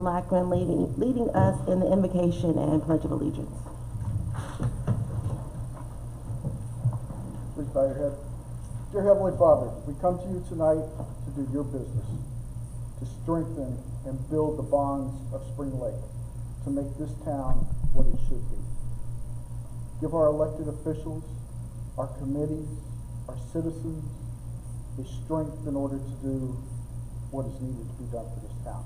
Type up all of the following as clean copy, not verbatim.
Lackman leading us in the invocation and Pledge of Allegiance. Please bow your head. Dear Heavenly Father, we come to you tonight to do your business, to strengthen and build the bonds of Spring Lake, to make this town what it should be. Give our elected officials, our committees, our citizens the strength in order to do what is needed to be done for this town.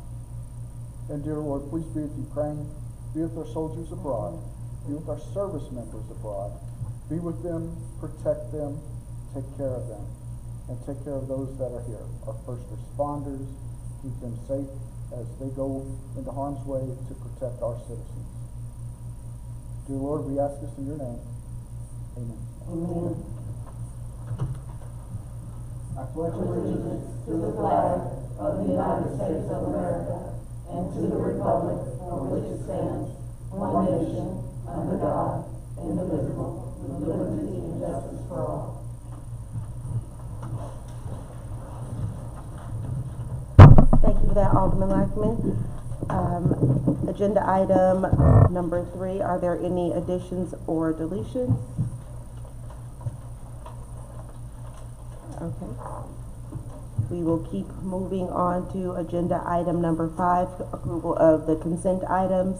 And dear Lord, please be with Ukraine, be with our soldiers abroad, be with our service members abroad, be with them, protect them, take care of them, and take care of those that are here, our first responders, keep them safe as they go into harm's way to protect our citizens. Dear Lord, we ask this in your name. Amen. Amen. I pledge allegiance to the flag of the United States of America and to the republic for which it stands, one nation, under God, indivisible, with liberty and justice for all. Thank you for that, Alderman Lackman. Agenda item number 3, are there any additions or deletions? Okay. We will keep moving on to agenda item number 5, approval of the consent items.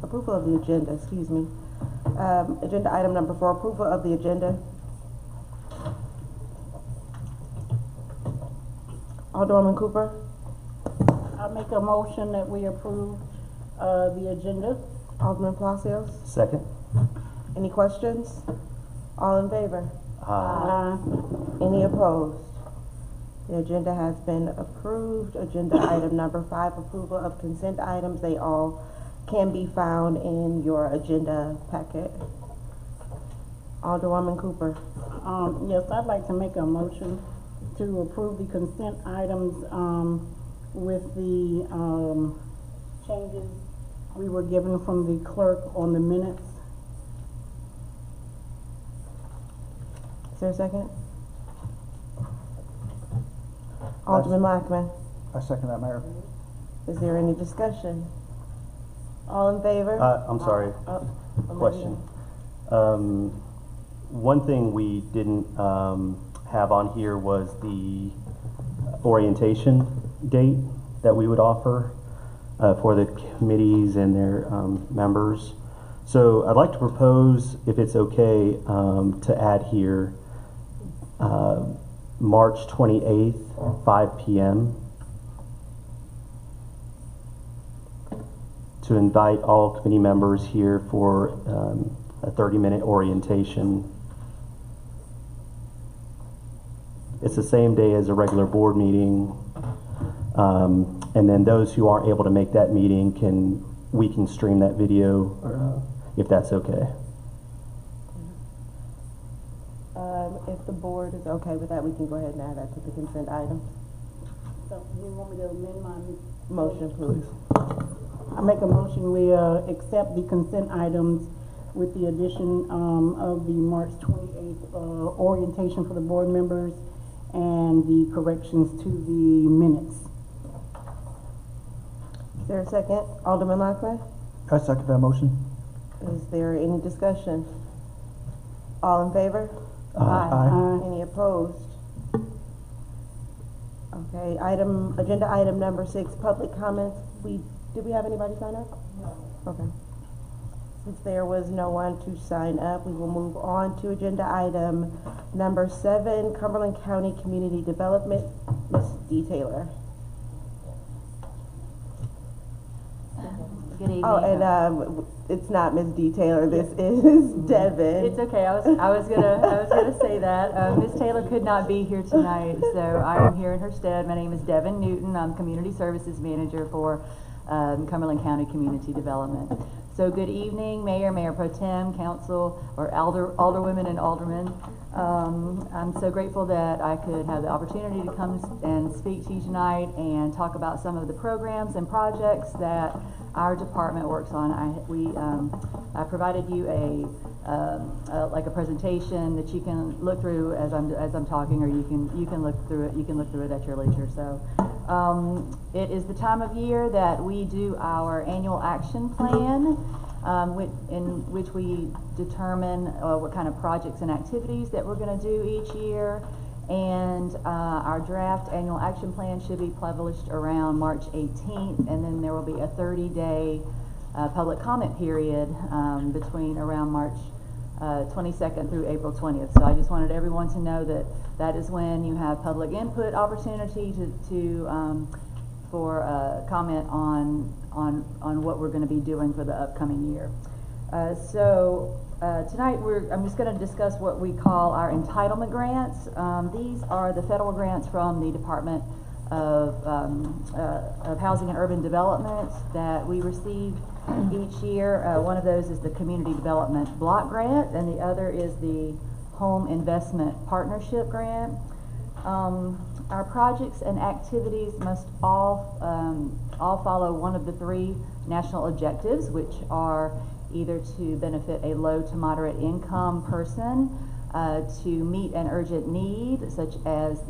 Approval of the agenda, excuse me. Agenda item number 4, approval of the agenda. Alderwoman Cooper. I'll make a motion that we approve the agenda. Alderman Palacios. Second. Any questions? All in favor? Any opposed? The agenda has been approved. Agenda item number 5, approval of consent items. They all can be found in your agenda packet. Alderwoman Cooper. Yes, I'd like to make a motion to approve the consent items with the changes we were given from the clerk on the minutes. Is there a second? Alderman Lackman. I second that, Mayor. Is there any discussion? All in favor? I'm sorry. Question. One thing we didn't have on here was the orientation date that we would offer for the committees and their members. So I'd like to propose, if it's okay, to add here March 28th, 5 p.m. to invite all committee members here for a 30-minute orientation. It's the same day as a regular board meeting, and then those who aren't able to make that meeting we can stream that video if that's okay. If the board is okay with that, we can go ahead and add that to the consent items. So you want me to amend my Motion, please. I make a motion we accept the consent items with the addition of the March 28th orientation for the board members and the corrections to the minutes. Is there a second? Alderman Lackman? I second that motion. Is there any discussion? All in favor? Aye. Any opposed? Okay, agenda item number 6, public comments. Did we have anybody sign up? No. Okay. Since there was no one to sign up, we will move on to agenda item number 7, Cumberland County Community Development. Ms. D. Taylor. Good evening. Oh, and it's not Ms. D. Taylor. This is Devin. It's okay. I was gonna say that Ms. Taylor could not be here tonight, so I am here in her stead. My name is Devin Newton. I'm Community Services Manager for Cumberland County Community Development. So good evening, Mayor, Mayor Pro Tem, Council, or Alderwomen and Aldermen. I'm so grateful that I could have the opportunity to come and speak to you tonight and talk about some of the programs and projects that our department works on. I provided you like a presentation that you can look through as I'm talking, or you can look through it. You can look through it at your leisure. So it is the time of year that we do our annual action plan, in which we determine what kind of projects and activities that we're going to do each year. And our draft annual action plan should be published around March 18th, and then there will be a 30-day public comment period between around March 22nd through April 20th. So I just wanted everyone to know that that is when you have public input opportunity for comment on what we're going to be doing for the upcoming year. Tonight I'm just going to discuss what we call our entitlement grants. These are the federal grants from the Department of Housing and Urban Development that we receive each year. One of those is the Community Development Block Grant, and the other is the Home Investment Partnership Grant. Our projects and activities must all follow one of the three national objectives, which are either to benefit a low to moderate income person, to meet an urgent need, such as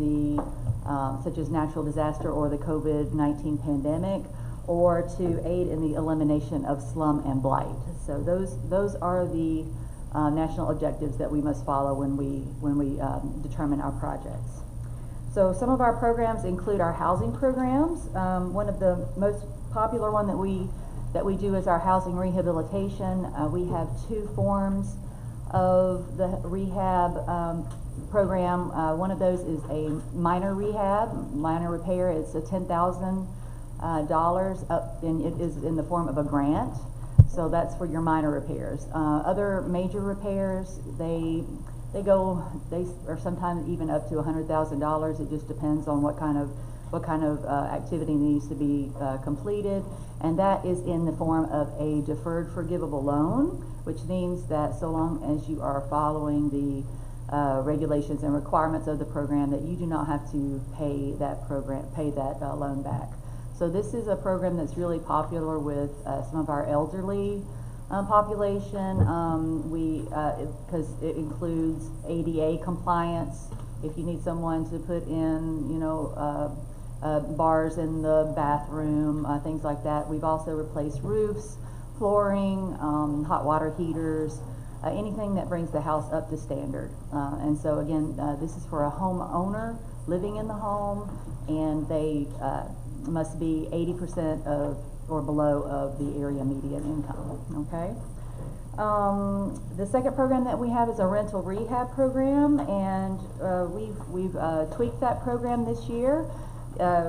natural disaster or the COVID-19 pandemic, or to aid in the elimination of slum and blight. So those are the national objectives that we must follow when we determine our projects. So some of our programs include our housing programs. One of the most popular one that we do is our housing rehabilitation. We have two forms of the rehab program. One of those is a minor repair. It's a $10,000 and it is in the form of a grant. So that's for your minor repairs. Other major repairs, they are sometimes even up to $100,000. It just depends on what kind of activity needs to be completed, and that is in the form of a deferred forgivable loan, which means that so long as you are following the regulations and requirements of the program, that you do not have to pay that loan back. So this is a program that's really popular with some of our elderly population, because it includes ADA compliance. If you need someone to put in, bars in the bathroom, things like that. We've also replaced roofs, flooring, hot water heaters, anything that brings the house up to standard. And so again, this is for a homeowner living in the home, and they must be 80% of or below of the area median income. Okay. The second program that we have is a rental rehab program, and we've tweaked that program this year.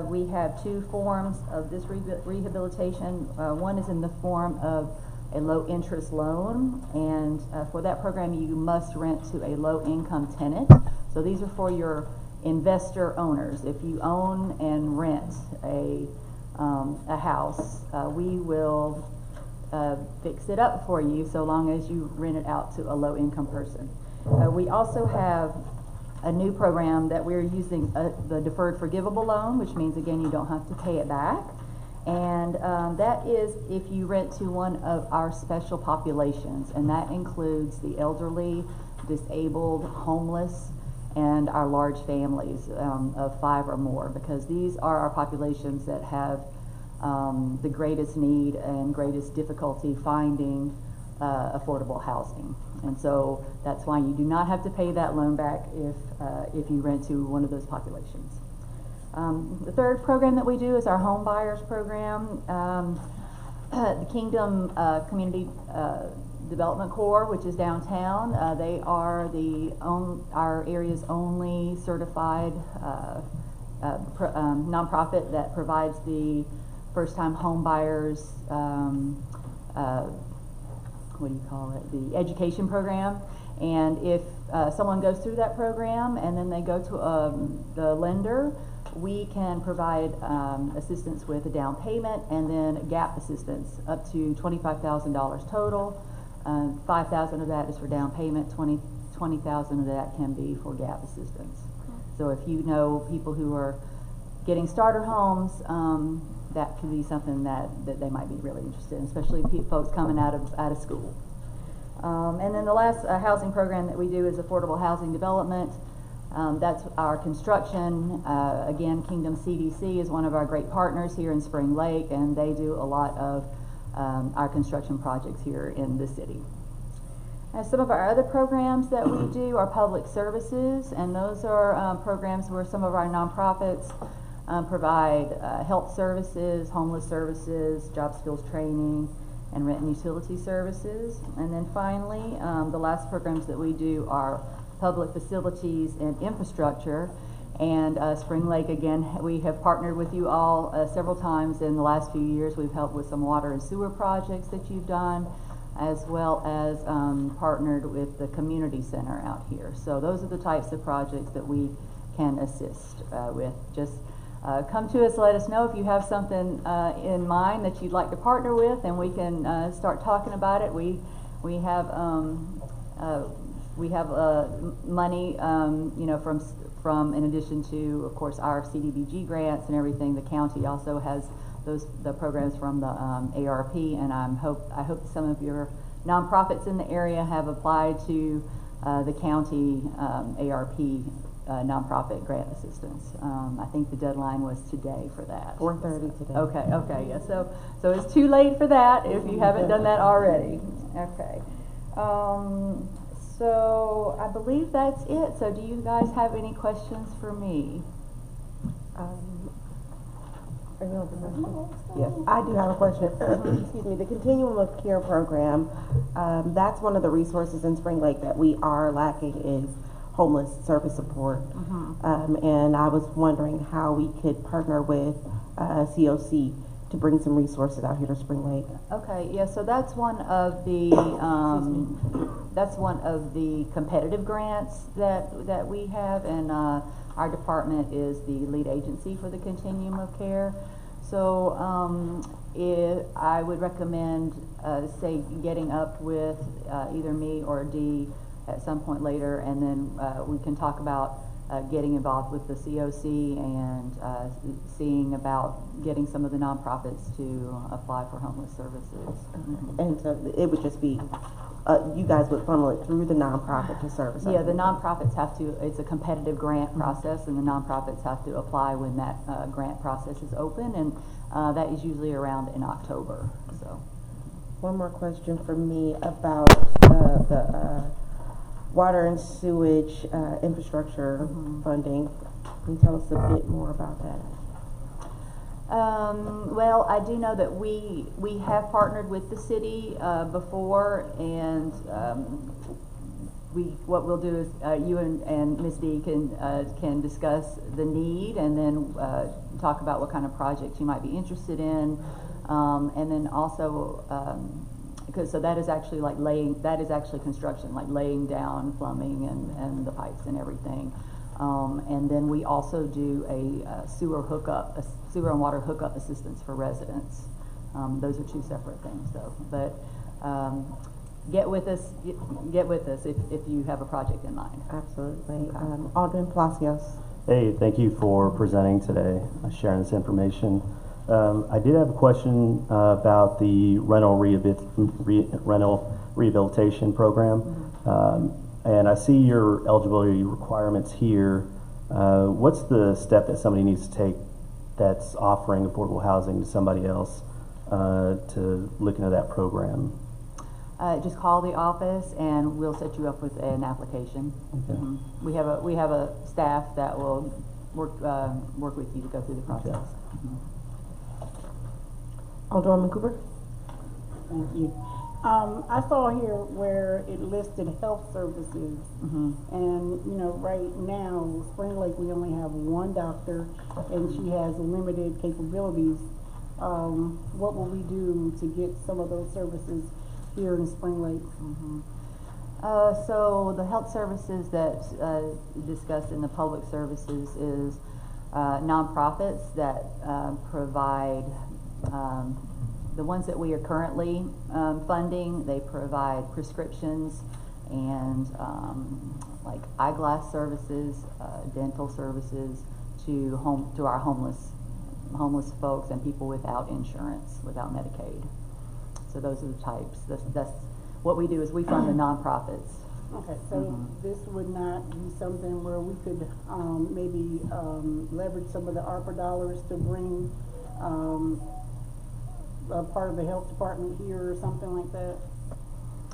We have two forms of this rehabilitation. One is in the form of a low interest loan, and for that program you must rent to a low income tenant. So these are for your investor owners. If you own and rent a house, we will fix it up for you so long as you rent it out to a low income person. We also have a new program that we're using, the Deferred Forgivable loan, which means again you don't have to pay it back, and that is if you rent to one of our special populations, and that includes the elderly, disabled, homeless, and our large families of 5 or more, because these are our populations that have the greatest need and greatest difficulty finding affordable housing. And so that's why you do not have to pay that loan back if you rent to one of those populations. The third program that we do is our home buyers program. The Kingdom Community Development Corps, which is downtown, they are our area's only certified nonprofit that provides the first-time home buyers, the education program. And if someone goes through that program and then they go to the lender, we can provide assistance with a down payment and then gap assistance up to $25,000 total. $5,000 of that is for down payment, $25,000 20,000 of that can be for gap assistance. So if you know people who are getting starter homes, that could be something that they might be really interested in, especially folks coming out of school. And then the last housing program that we do is affordable housing development. That's our construction. Again, Kingdom CDC is one of our great partners here in Spring Lake, and they do a lot of our construction projects here in the city. Some of our other programs that we do are public services, and those are programs where some of our nonprofits provide health services, homeless services, job skills training, and rent and utility services. And then finally, the last programs that we do are public facilities and infrastructure. And Spring Lake, again, we have partnered with you all several times in the last few years. We've helped with some water and sewer projects that you've done, as well as partnered with the community center out here. So those are the types of projects that we can assist with. Just come to us, let us know if you have something in mind that you'd like to partner with, and we can start talking about it. We have money, you know, from in addition to, of course, our CDBG grants and everything. The county also has the programs from the ARP, and I hope some of your nonprofits in the area have applied to the county ARP nonprofit grant assistance. I think the deadline was today for that. 4:30 today. Okay, yeah. So it's too late for that if you haven't done that already. Okay. So I believe that's it. So do you guys have any questions for me? Yes, I do have a question. Excuse me. The Continuum of Care program, that's one of the resources in Spring Lake that we are lacking is homeless service support. And I was wondering how we could partner with COC to bring some resources out here to Spring Lake. Okay, yeah, so that's one of the competitive grants that we have, and our department is the lead agency for the Continuum of Care. So I would recommend, say, getting up with either me or Dee at some point later, and then we can talk about getting involved with the COC and seeing about getting some of the nonprofits to apply for homeless services. And so it would just be, you guys would funnel it through the nonprofit to service. Yeah, the nonprofits have to, it's a competitive grant process, and the nonprofits have to apply when that grant process is open, and that is usually around in October. So, one more question from me about the water and sewage infrastructure funding. Can you tell us a bit more about that? Well, I do know that we have partnered with the city before, and what we'll do is you and Ms. D can discuss the need, and then talk about what kind of projects you might be interested in, and then also so that is actually like construction, like laying down plumbing and the pipes and everything. And then we also do a sewer and water hookup assistance for residents. Those are two separate things, though. But get with us if you have a project in mind. Absolutely. Okay. Alderman Palacios. Hey, thank you for presenting today, sharing this information. I did have a question about the rental rehabilitation program. And I see your eligibility requirements here. What's the step that somebody needs to take that's offering affordable housing to somebody else to look into that program? Just call the office and we'll set you up with an application. Okay. We have a staff that will work with you to go through the process. Okay. Alderman Cooper. Thank you. I saw here where it listed health services, and you know, right now, Spring Lake, we only have one doctor, and she has limited capabilities. What will we do to get some of those services here in Spring Lake? So the health services that discussed in the public services is nonprofits that provide the ones that we are currently funding. They provide prescriptions and like eyeglass services, dental services to our homeless folks and people without insurance, without Medicaid. So those are the types. That's what we do is we fund the nonprofits. Okay, so this would not be something where we could maybe leverage some of the ARPA dollars to bring a part of the health department here or something like that?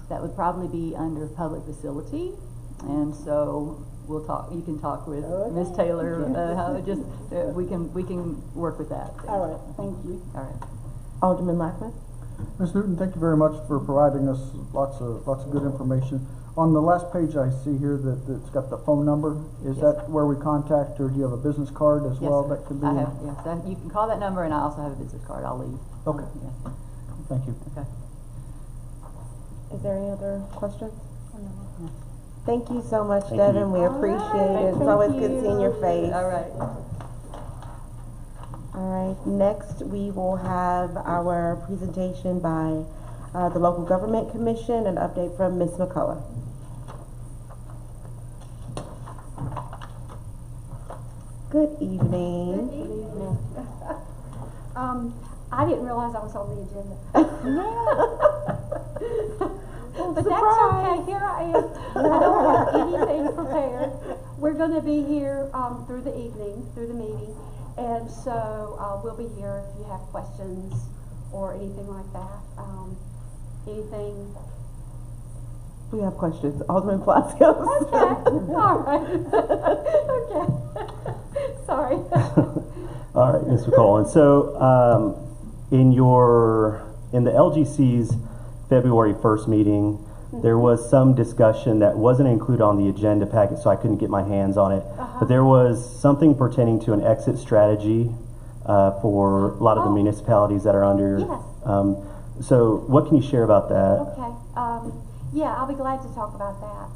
That would probably be under public facility, and so we'll talk. You can talk with Ms. Taylor. We can work with that. All right, thank you. All right. Alderman Lackman? Ms. Newton, thank you very much for providing us lots of good information. On the last page, I see here that it's got the phone number. Is that where we contact, or do you have a business card as well sir. that could be? I have. Yes, you can call that number, and I also have a business card. I'll leave. Okay. Yes. Thank you. Okay. Is there any other questions? No. Thank you so much, Thank Devin. you. We appreciate it. It's always good seeing your face. All right. All right, next we will have our presentation by the Local Government Commission, an update from Ms. McCullough. Good evening. Good evening. I didn't realize I was on the agenda. But that's okay, here I am. I don't have anything prepared. We're gonna be here, through the evening, through the meeting. And so, we'll be here if you have questions or anything like that. Anything? We have questions. Alderman Palacios. Okay, all right. Okay. Sorry. All right, Ms. McCall. And so, in the LGC's February 1st meeting, there was some discussion that wasn't included on the agenda packet, so I couldn't get my hands on it. But there was something pertaining to an exit strategy for a lot of the municipalities that are under. Yes. So what can you share about that? Okay. Yeah, I'll be glad to talk about that.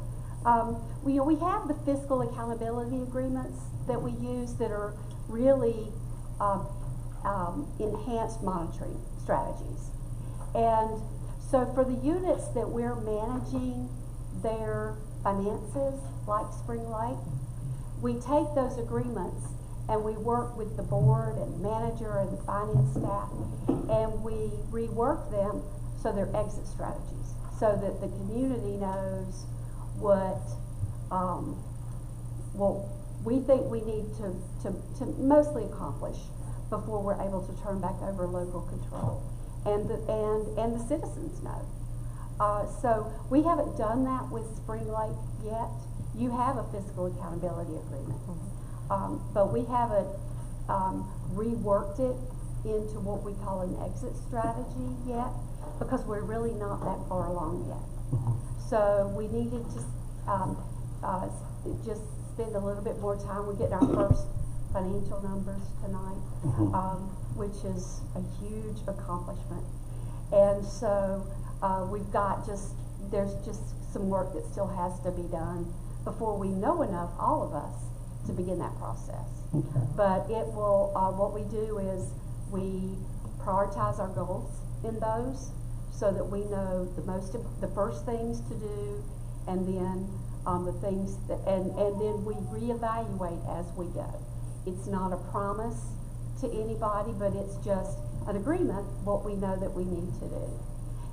We have the fiscal accountability agreements that we use that are really enhanced monitoring strategies. And so for the units that we're managing their finances, like Spring Lake, we take those agreements and we work with the board and manager and the finance staff, and we rework them so they're exit strategies, so that the community knows what we think we need to mostly accomplish before we're able to turn back over local control. And the citizens know. So we haven't done that with Spring Lake yet. You have a fiscal accountability agreement, but we haven't reworked it into what we call an exit strategy yet, because we're really not that far along yet. So we needed to just spend a little bit more time. We're getting our first financial numbers tonight, which is a huge accomplishment. And so we've got there's just some work that still has to be done before we know enough, all of us, to begin that process. But it will, what we do is we prioritize our goals in those so that we know the first things to do, and then the things that, and then we reevaluate as we go. It's not a promise to anybody, but it's just an agreement, what we know that we need to do.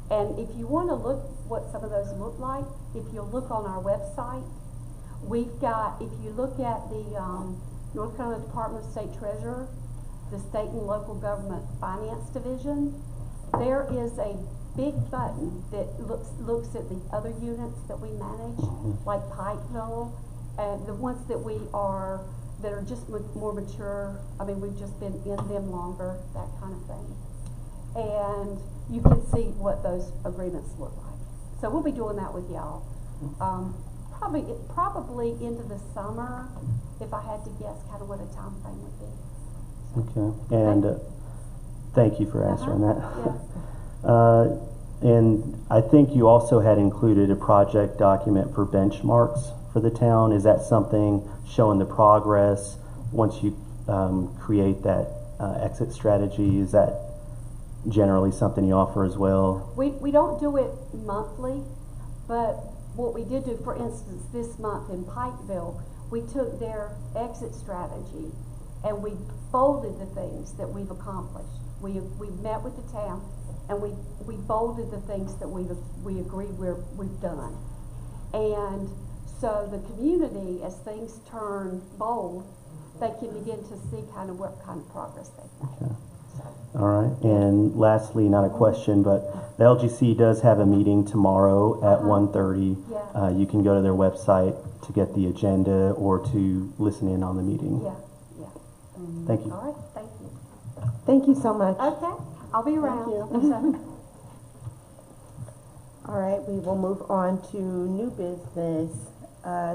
And if you want to look what some of those look like, if you'll look on our website, we've got, if you look at the North Carolina Department of State Treasurer, the State and Local Government Finance Division, there is a big button that looks at the other units that we manage, like Pikeville, and the ones that are just more mature. I mean, we've just been in them longer, that kind of thing. And you can see what those agreements look like. So we'll be doing that with y'all. Probably into the summer, if I had to guess kind of what a time frame would be. Okay, and thank you for answering that. Yes. And I think you also had included a project document for benchmarks for the town. Is that something showing the progress once you create that exit strategy? Is that generally something you offer as well? We don't do it monthly, but what we did do, for instance, this month in Pikeville, we took their exit strategy and we bolded the things that we've accomplished. We met with the town and we bolded the things that we agree we've done. And so the community, as things turn bold, they can begin to see kind of what kind of progress they've made. Okay. So. All right, and lastly, not a question, but the LGC does have a meeting tomorrow at 1:30. Yeah. You can go to their website to get the agenda or to listen in on the meeting. Yeah. Thank you. All right, thank you. Thank you so much. Okay, I'll be around. you. All right, we will move on to new business,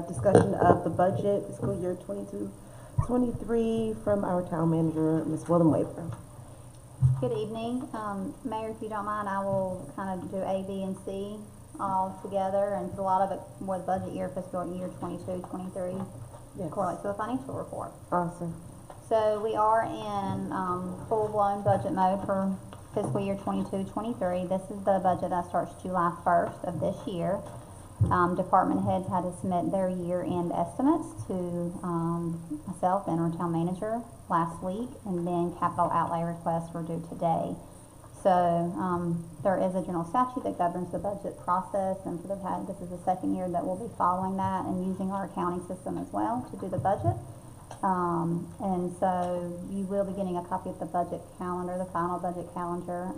discussion of the budget fiscal year 22-23 from our town manager, Ms. Weber. Good evening. Mayor, if you don't mind, I will kind of do A, B, and C all together, and a lot of it was budget year, fiscal year 22-23, Yes. correlates to the financial report. Awesome. So we are in full-blown budget mode for fiscal year 22-23. This is the budget that starts July 1st of this year. Department heads had to submit their year-end estimates to myself and our town manager last week, and then capital outlay requests were due today. So there is a general statute that governs the budget process, and for this is the second year that we'll be following that and using our accounting system as well to do the budget. And so you will be getting a copy of the budget calendar, the final budget calendar.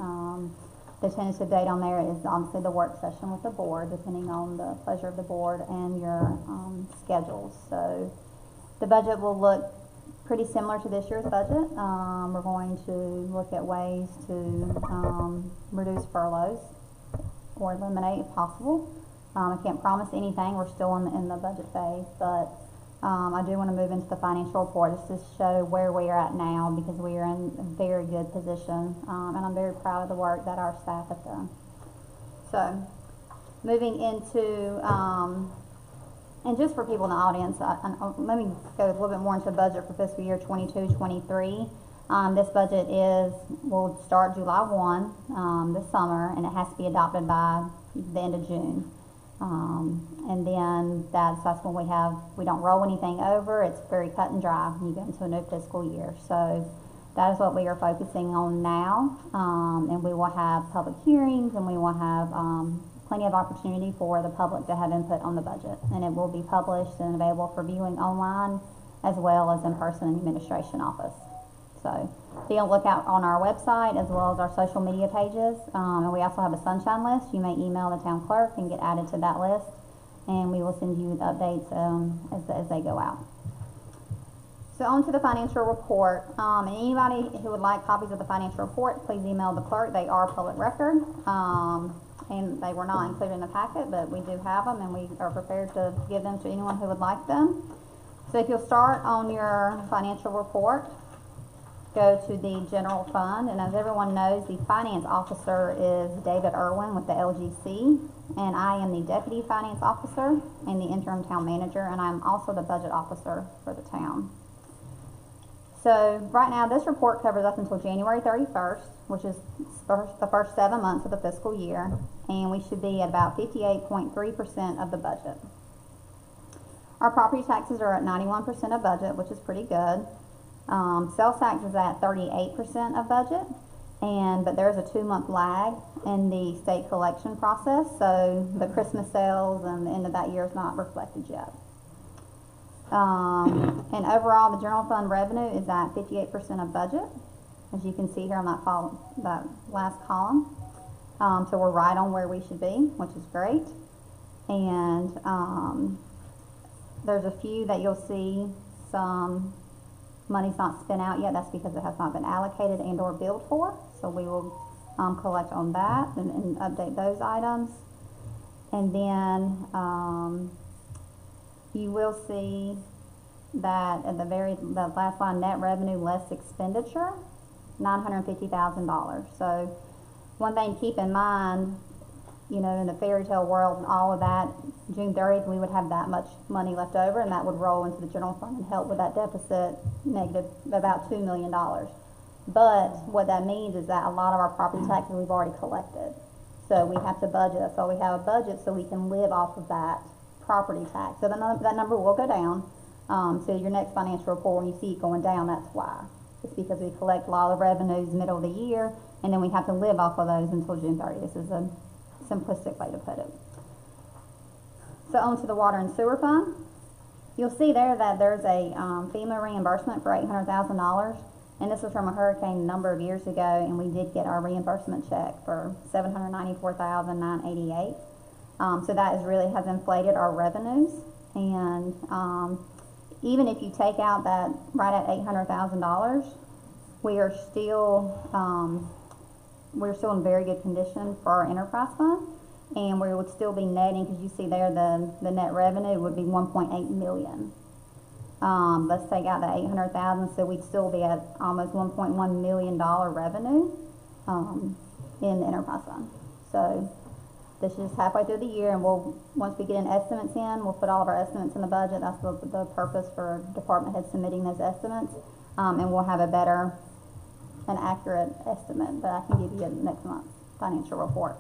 The tentative date on there is obviously the work session with the board, depending on the pleasure of the board and your schedules. So the budget will look pretty similar to this year's budget. We're going to look at ways to reduce furloughs or eliminate if possible. I can't promise anything. We're still in the budget phase, but I do want to move into the financial report just to show where we are at now, because we are in a very good position, and I'm very proud of the work that our staff have done. So, moving into, and just for people in the audience, let me go a little bit more into the budget for fiscal year 22-23. This budget will start July 1 this summer, and it has to be adopted by the end of June. And then that's when we don't roll anything over. It's very cut and dry when you get into a new fiscal year. So that is what we are focusing on now. And we will have public hearings, and we will have plenty of opportunity for the public to have input on the budget. And it will be published and available for viewing online as well as in person in the administration office. So be on the lookout on our website as well as our social media pages. And we also have a sunshine list. You may email the town clerk and get added to that list, and we will send you the updates as they go out. So on to the financial report. And anybody who would like copies of the financial report, please email the clerk. They are public record, and they were not included in the packet, but we do have them, and we are prepared to give them to anyone who would like them. So if you'll start on your financial report, go to the general fund, and as everyone knows, the finance officer is David Irwin with the LGC, and I am the deputy finance officer and the interim town manager, and I'm also the budget officer for the town. So right now, this report covers up until January 31st, which is the first 7 months of the fiscal year, and we should be at about 58.3% of the budget. Our property taxes are at 91% of budget, which is pretty good. Sales tax is at 38% of budget, but there's a 2-month lag in the state collection process, so the Christmas sales and the end of that year is not reflected yet. And overall, the general fund revenue is at 58% of budget, as you can see here on that last column. So we're right on where we should be, which is great. And there's a few that you'll see some money's not spent out yet. That's because it has not been allocated and or billed for. So we will collect on that and update those items. And then you will see that at the last line, net revenue less expenditure, $950,000. So one thing to keep in mind, you know, in the fairy tale world and all of that, June 30th, we would have that much money left over, and that would roll into the general fund and help with that deficit, negative about $2 million. But what that means is that a lot of our property taxes we've already collected. So we have to budget, that's why we have a budget, so we can live off of that property tax. So that number will go down. So your next financial report, when you see it going down, that's why. It's because we collect a lot of revenues middle of the year, and then we have to live off of those until June 30th. This is a simplistic way to put it. So on to the water and sewer fund. You'll see there that there's a FEMA reimbursement for $800,000, and this was from a hurricane a number of years ago, and we did get our reimbursement check for $794,988. So that has inflated our revenues, and even if you take out that right at $800,000, we're still in very good condition for our enterprise fund, and we would still be netting, because you see there the net revenue would be $1.8 million. Let's take out the $800,000, so we'd still be at almost $1.1 million revenue in the enterprise fund. So this is halfway through the year, and once we get in estimates in, we'll put all of our estimates in the budget. That's the purpose for department heads submitting those estimates, and we'll have an accurate estimate that I can give you next month's financial report.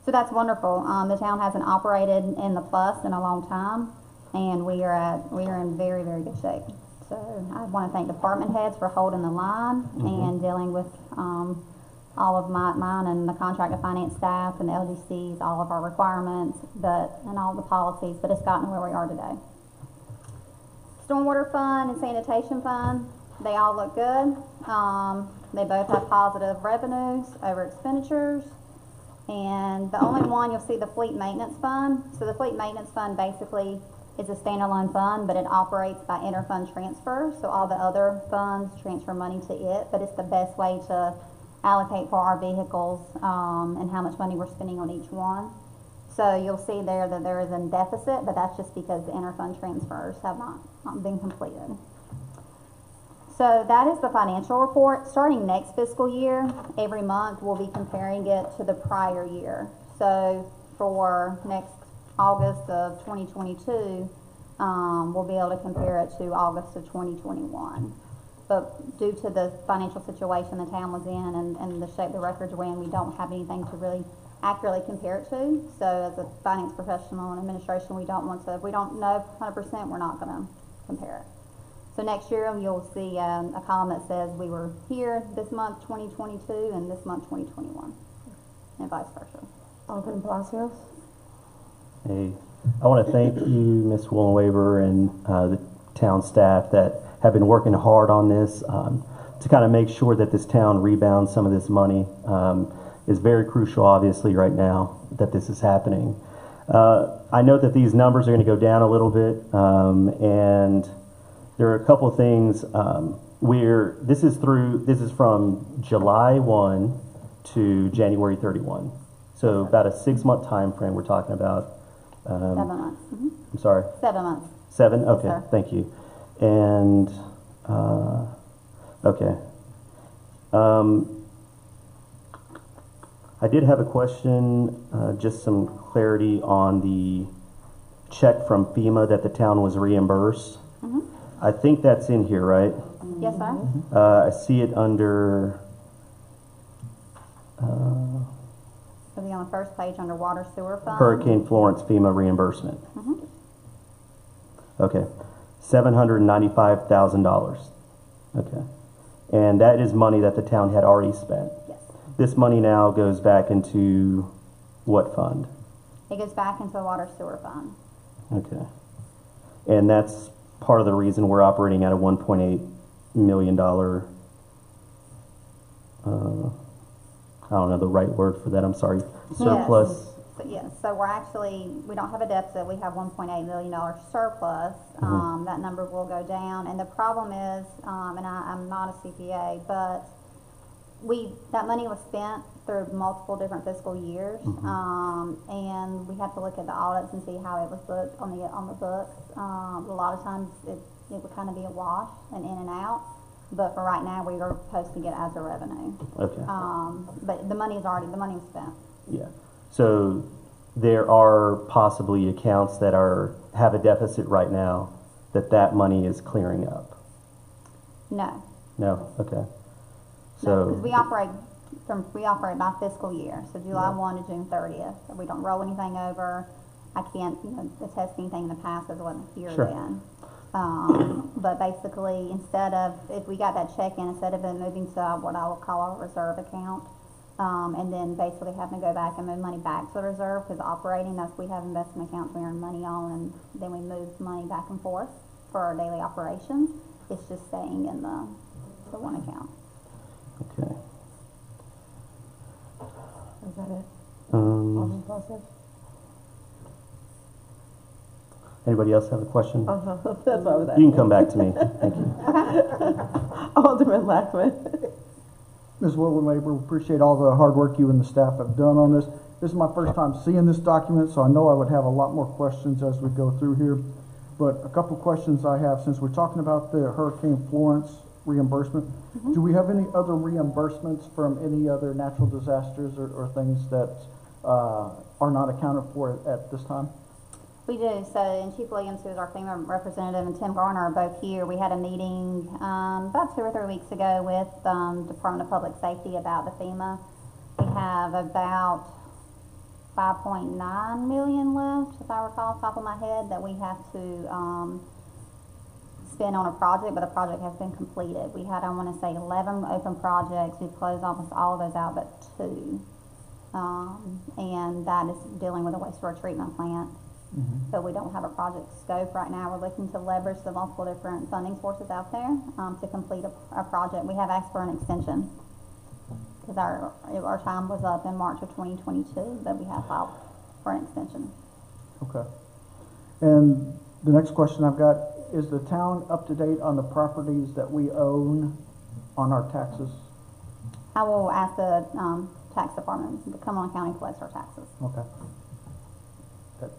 So that's wonderful. The town hasn't operated in the plus in a long time, and we are in very, very good shape. So I want to thank department heads for holding the line and dealing with all of mine and the contractor finance staff and the LDCs, all of our requirements, and all the policies, but it's gotten where we are today. Stormwater fund and sanitation fund, they all look good. They both have positive revenues over expenditures. And the only one, you'll see the fleet maintenance fund. So the fleet maintenance fund basically is a standalone fund, but it operates by interfund transfer. So all the other funds transfer money to it, but it's the best way to allocate for our vehicles and how much money we're spending on each one. So you'll see there that there is a deficit, but that's just because the interfund transfers have not been completed. So that is the financial report. Starting next fiscal year, every month we'll be comparing it to the prior year. So for next August of 2022, we'll be able to compare it to August of 2021. But due to the financial situation the town was in and the shape the records were in, we don't have anything to really accurately compare it to. So as a finance professional and administration, we don't want to, if we don't know 100%, we're not going to compare it. So next year you'll see a column that says we were here this month 2022 and this month 2021, and vice versa. Alderman Palacios? Hey, I want to thank you, Ms. Woollenweber, and the town staff that have been working hard on this to kind of make sure that this town rebounds some of this money. Is very crucial, obviously, right now that this is happening. I know that these numbers are going to go down a little bit, and there are a couple of things this is from July 1 to January 31. So about a 6-month time frame we're talking about. 7 months. I'm sorry? 7 months. 7? Okay, Yes, sir. Thank you. And, okay. I did have a question, just some clarity on the check from FEMA that the town was reimbursed. I think that's in here, right? Yes, sir. I see it under, It'll be on the first page under water sewer fund. Hurricane Florence FEMA reimbursement. Okay, $795,000. Okay, and that is money that the town had already spent. Yes. This money now goes back into what fund? It goes back into the water sewer fund. Okay, and that's part of the reason we're operating at a $1.8 million, I don't know the right word for that, I'm sorry, surplus. Yes, so we don't have a deficit, we have $1.8 million surplus. That number will go down, and the problem is, and I'm not a CPA, but that money was spent through multiple different fiscal years, and we have to look at the audits and see how it was booked on the books. A lot of times it would kind of be a wash and in and out, but for right now we are posting it as a revenue. Okay. But the money was spent. Yeah. So there are possibly accounts that have a deficit right now that money is clearing up. No. No. Okay. So because we operate we operate by fiscal year, so July 1 to June 30th. We don't roll anything over. I can't, attest to anything in the past as I wasn't here Sure. then. But basically, if we got that check in, instead of it moving to what I would call a reserve account, and then basically having to go back and move money back to the reserve, because operating, we have investment accounts we earn money on, and then we move money back and forth for our daily operations. It's just staying in the one account. Okay. Is that it? Alderman Foster? Anybody else have a question? That's what I was You asking. can come back to me. Thank you. Alderman Lackman. Ms. Whittle, we appreciate all the hard work you and the staff have done on this. This is my first time seeing this document, so I know I would have a lot more questions as we go through here. But a couple questions I have, since we're talking about the Hurricane Florence reimbursement, do we have any other reimbursements from any other natural disasters or things that are not accounted for at this time? We do. So, and Chief Williams, who is our FEMA representative, and Tim Garner are both here. We had a meeting about 2 or 3 weeks ago with Department of Public Safety about the FEMA. We have about 5.9 million left, if I recall off the top of my head, that we have to spend on a project, but the project has been completed. We had, I want to say, 11 open projects. We've closed almost all of those out but 2. And that is dealing with a wastewater treatment plant. So we don't have a project scope right now. We're looking to leverage the multiple different funding sources out there to complete a project. We have asked for an extension because our time was up in March of 2022, but we have filed for an extension. Okay. And the next question I've got, is the town up to date on the properties that we own on our taxes? I will ask the tax department. The Cumberland County collects our taxes. Okay. That's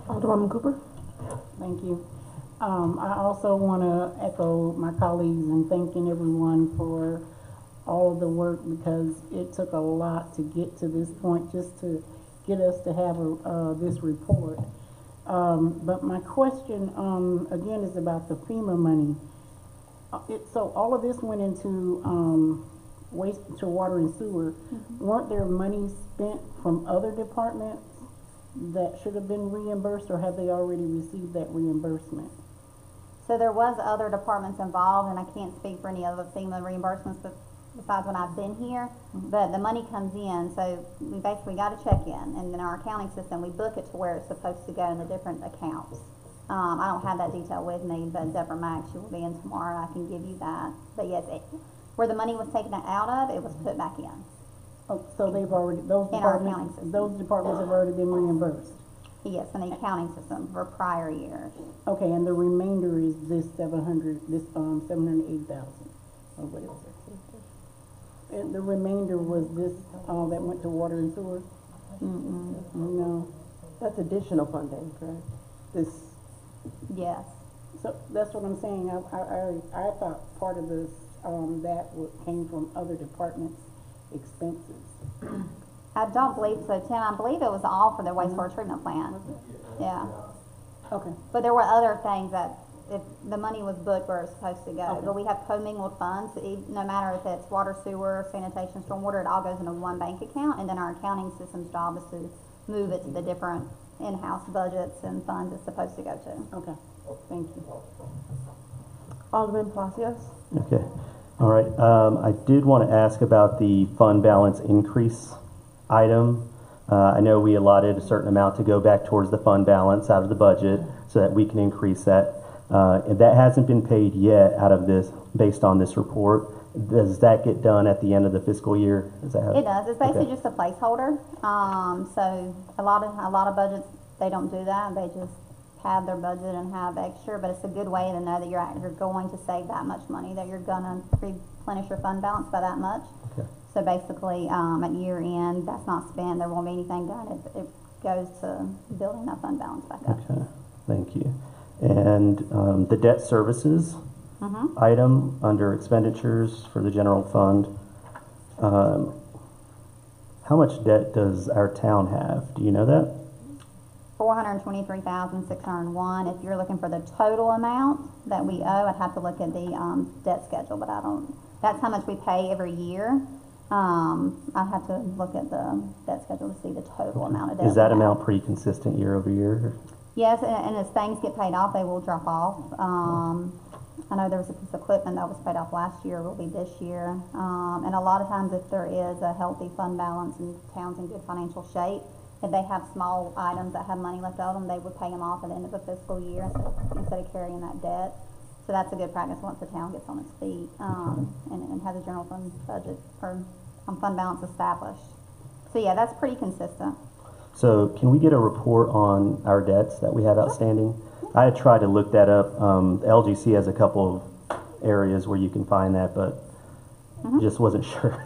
Alderwoman Cooper? Thank you. I also want to echo my colleagues in thanking everyone for all of the work, because it took a lot to get to this point, just to get us to have this report. But my question, again, is about the FEMA money. So all of this went into waste to water and sewer. Weren't there money spent from other departments that should have been reimbursed, or have they already received that reimbursement? So there was other departments involved, and I can't speak for any other FEMA reimbursements besides when I've been here, but the money comes in, so we basically got a check in, and in our accounting system, we book it to where it's supposed to go in the different accounts. I don't have that detail with me, but Deborah Mack, she will be in tomorrow, I can give you that. But yes, where the money was taken out of, it was put back in. Oh, so they've already, those In our departments, accounting system. those departments have already been reimbursed? Yes, in the accounting system for prior years. Okay, and the remainder is this 780,000, or what is it? And the remainder was this, that went to water and sewer? No. That's additional funding, correct? This, Yes. So that's what I'm saying. I thought part of this, came from other departments' expenses. I don't believe so, Tim. I believe it was all for the wastewater treatment plant. Yeah. Okay. But there were other things that, if the money was booked where it's supposed to go. Okay. But we have commingled funds, no matter if it's water, sewer, sanitation, stormwater, it all goes into one bank account, and then our accounting system's job is to move it to the different in-house budgets and funds it's supposed to go to. Okay, thank you. Alderman Palacios? Okay. All right. I did want to ask about the fund balance increase item. I know we allotted a certain amount to go back towards the fund balance out of the budget so that we can increase that. And that hasn't been paid yet out of this, based on this report. Does that get done at the end of the fiscal year? Is that how? It does. It's basically Okay. just a placeholder. So a lot of budgets, they don't do that. They just have their budget and have extra, but it's a good way to know that you're going to save that much money, that you're gonna replenish your fund balance by that much. Okay. So basically, at year end, that's not spent, there won't be anything done. It goes to building that fund balance back up. Okay. Thank you. And the debt services item under expenditures for the general fund, how much debt does our town have? Do you know that? $423,601. If you're looking for the total amount that we owe, I'd have to look at the debt schedule, but I That's how much we pay every year. I have to look at the debt schedule to see the total amount of debt. Is that we have. amount pretty consistent year over year? Yes, and as things get paid off, they will drop off. I know there was a piece of equipment that was paid off last year, will be this year. And a lot of times if there is a healthy fund balance and town's in good financial shape, if they have small items that have money left over them, they would pay them off at the end of the fiscal year instead of carrying that debt. So that's a good practice once the town gets on its feet, and has a general fund budget or fund balance established. So yeah, that's pretty consistent. So can we get a report on our debts that we have outstanding? I had tried to look that up. LGC has a couple of areas where you can find that, but just wasn't sure.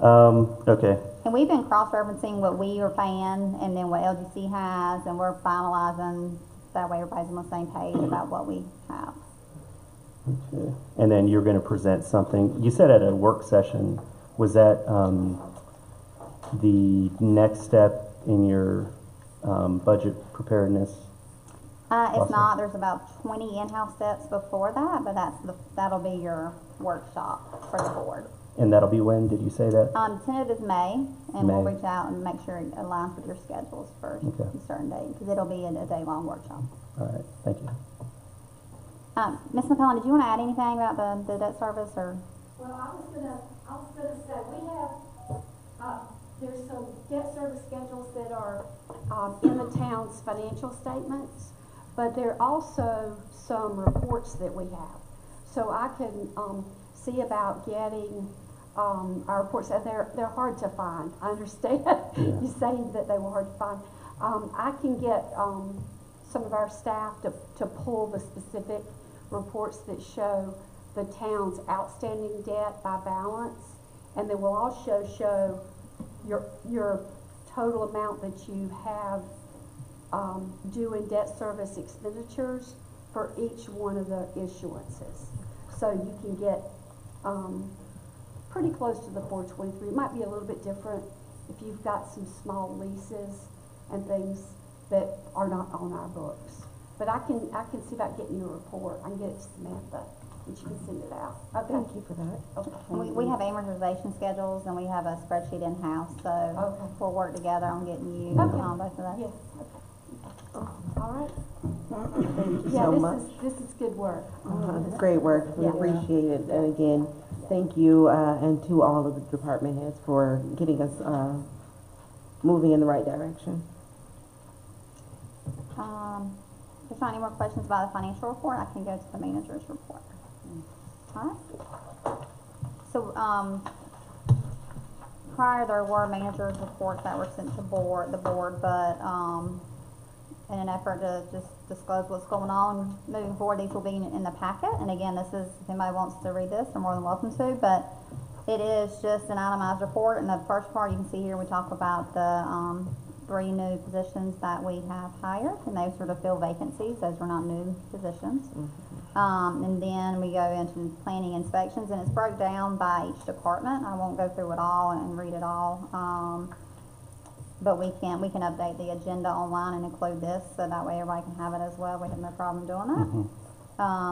Okay. And we've been cross-referencing what we are paying and then what LGC has, and we're finalizing, that way everybody's on the same page about what we have. Okay. And then you're going to present something. You said at a work session, was that the next step in your budget preparedness? It's not. There's about 20 in-house steps before that, but that'll be your workshop for the board. And that'll be when? Did you say that? Tentative is May, and we'll May. reach out and make sure it aligns with your schedules for a certain date, because it'll be a day-long workshop. All right. Thank you. Ms. McClellan, did you want to add anything about the debt service, or? Well, I was gonna say, we have, there's some debt service schedules that are, in the town's financial statements, but there are also some reports that we have. So I can, see about getting, our reports, and they're hard to find. I understand you saying that they were hard to find. I can get, some of our staff to pull the specific reports that show the town's outstanding debt by balance, and then we'll also show your total amount that you have due in debt service expenditures for each one of the issuances. So you can get pretty close to the 423. It might be a little bit different if you've got some small leases and things that are not on our books. But I can see about getting you a report. I can get it to Samantha and she can send it out. Okay. Thank you for that. Okay. We have amortization schedules, and we have a spreadsheet in-house, so we'll work together on getting you both of those. Yes. Okay. All right. Thank you Yeah, so much. this is good work. It's great work. We appreciate it. And again, thank you, and to all of the department heads for getting us moving in the right direction. If there's not any more questions about the financial report, I can go to the manager's report. All right. So, prior there were manager's reports that were sent to the board, but in an effort to just disclose what's going on moving forward, these will be in the packet. And again, this is, if anybody wants to read this, they're more than welcome to, but it is just an itemized report. In the first part, you can see here we talk about the 3 new positions that we have hired, and those are to fill vacancies. Those were not new positions. And then we go into planning inspections, and it's broke down by each department. I won't go through it all and read it all. But we can update the agenda online and include this, so that way everybody can have it as well. We have no problem doing that.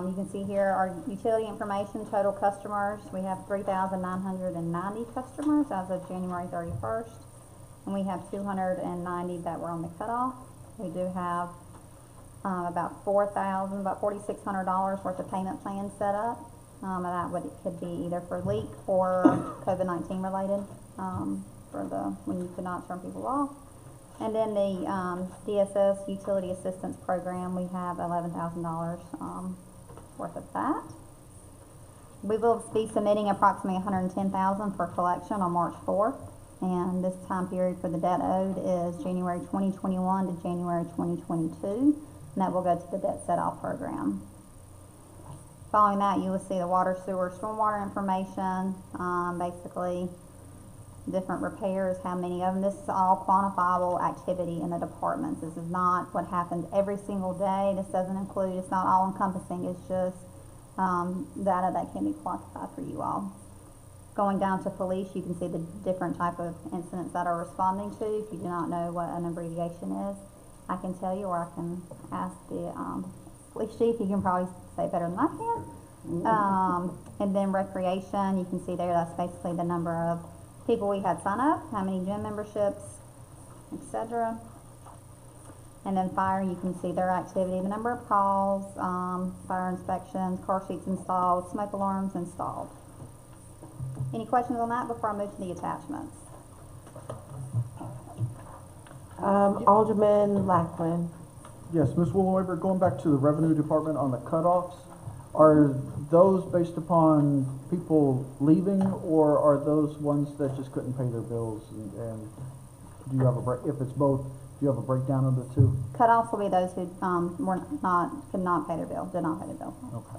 You can see here our utility information, total customers. We have 3,990 customers as of January 31st. And we have 290 that were on the cutoff. We do have about $4,600 worth of payment plans set up. And that could be either for leak or COVID-19 related, when you could not turn people off. And then the DSS Utility Assistance Program, we have $11,000 worth of that. We will be submitting approximately $110,000 for collection on March 4th. And this time period for the debt owed is January 2021 to January 2022, and that will go to the debt set-off program. Following that, you will see the water, sewer, stormwater information, basically different repairs, how many of them. This is all quantifiable activity in the departments. This is not what happens every single day. This doesn't include, it's not all encompassing, it's just data that can be quantified for you all. Going down to police, you can see the different type of incidents that are responding to. If you do not know what an abbreviation is, I can tell you, or I can ask the police chief. He can probably say better than I can. And then recreation, you can see there, that's basically the number of people we had sign up, how many gym memberships, etc. And then fire, you can see their activity, the number of calls, fire inspections, car seats installed, smoke alarms installed. Any questions on that before I move to the attachments? Alderman Lackland. Yes, Ms. Woolweber, going back to the Revenue Department on the cutoffs, are those based upon people leaving, or are those ones that just couldn't pay their bills? And do you have if it's both, do you have a breakdown of the two? Cutoffs will be those who could not pay their bill, did not pay their bill. Okay.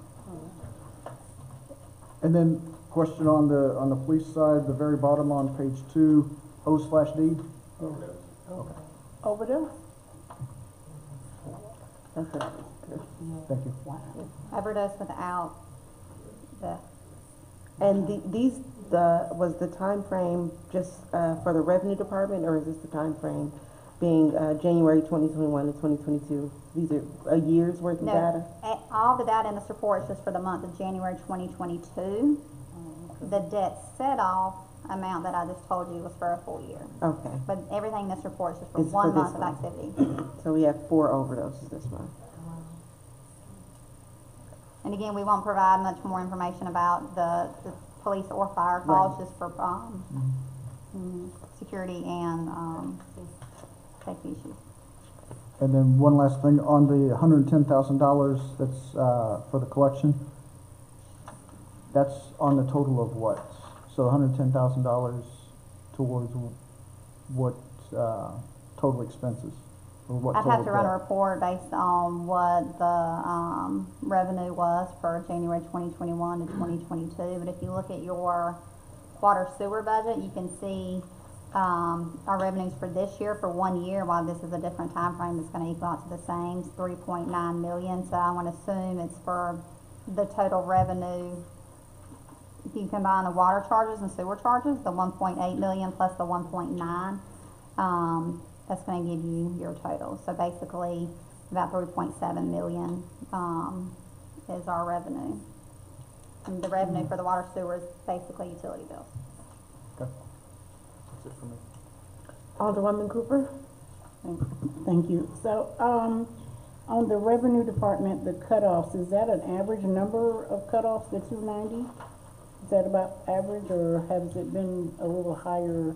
And then question on the police side, the very bottom on page 2, O/D. Overdose? Okay. Thank you. Overdose without the, And was the time frame just for the Revenue Department, or is this the time frame being January 2021 to 2022? These are a year's worth of data? all the data in this report is just for the month of January 2022. The debt set-off amount that I just told you was for a full year. Okay. But everything in this report is just for It's one for this month of month. activity. So we have 4 overdoses this month. And again, we won't provide much more information about the police or fire calls, Right. just for security and safety issues. And then one last thing, on the $110,000 that's for the collection, that's on the total of what? So $110,000 towards what total expenses? Or what I'd have to total run a debt? report based on what the revenue was for January 2021 to 2022. But if you look at your water sewer budget, you can see our revenues for this year for 1 year, while this is a different time frame, it's going to equal out to the same, it's 3.9 million. So I want to assume it's for the total revenue. If you combine the water charges and sewer charges, the 1.8 million plus the 1.9, that's going to give you your total. So basically, about 3.7 million is our revenue. And the revenue for the water sewer is basically utility bills. Okay. That's it for me. Alderwoman Cooper? Thank you. So, on the Revenue Department, the cutoffs, is that an average number of cutoffs, the 290? Is that about average, or has it been a little higher,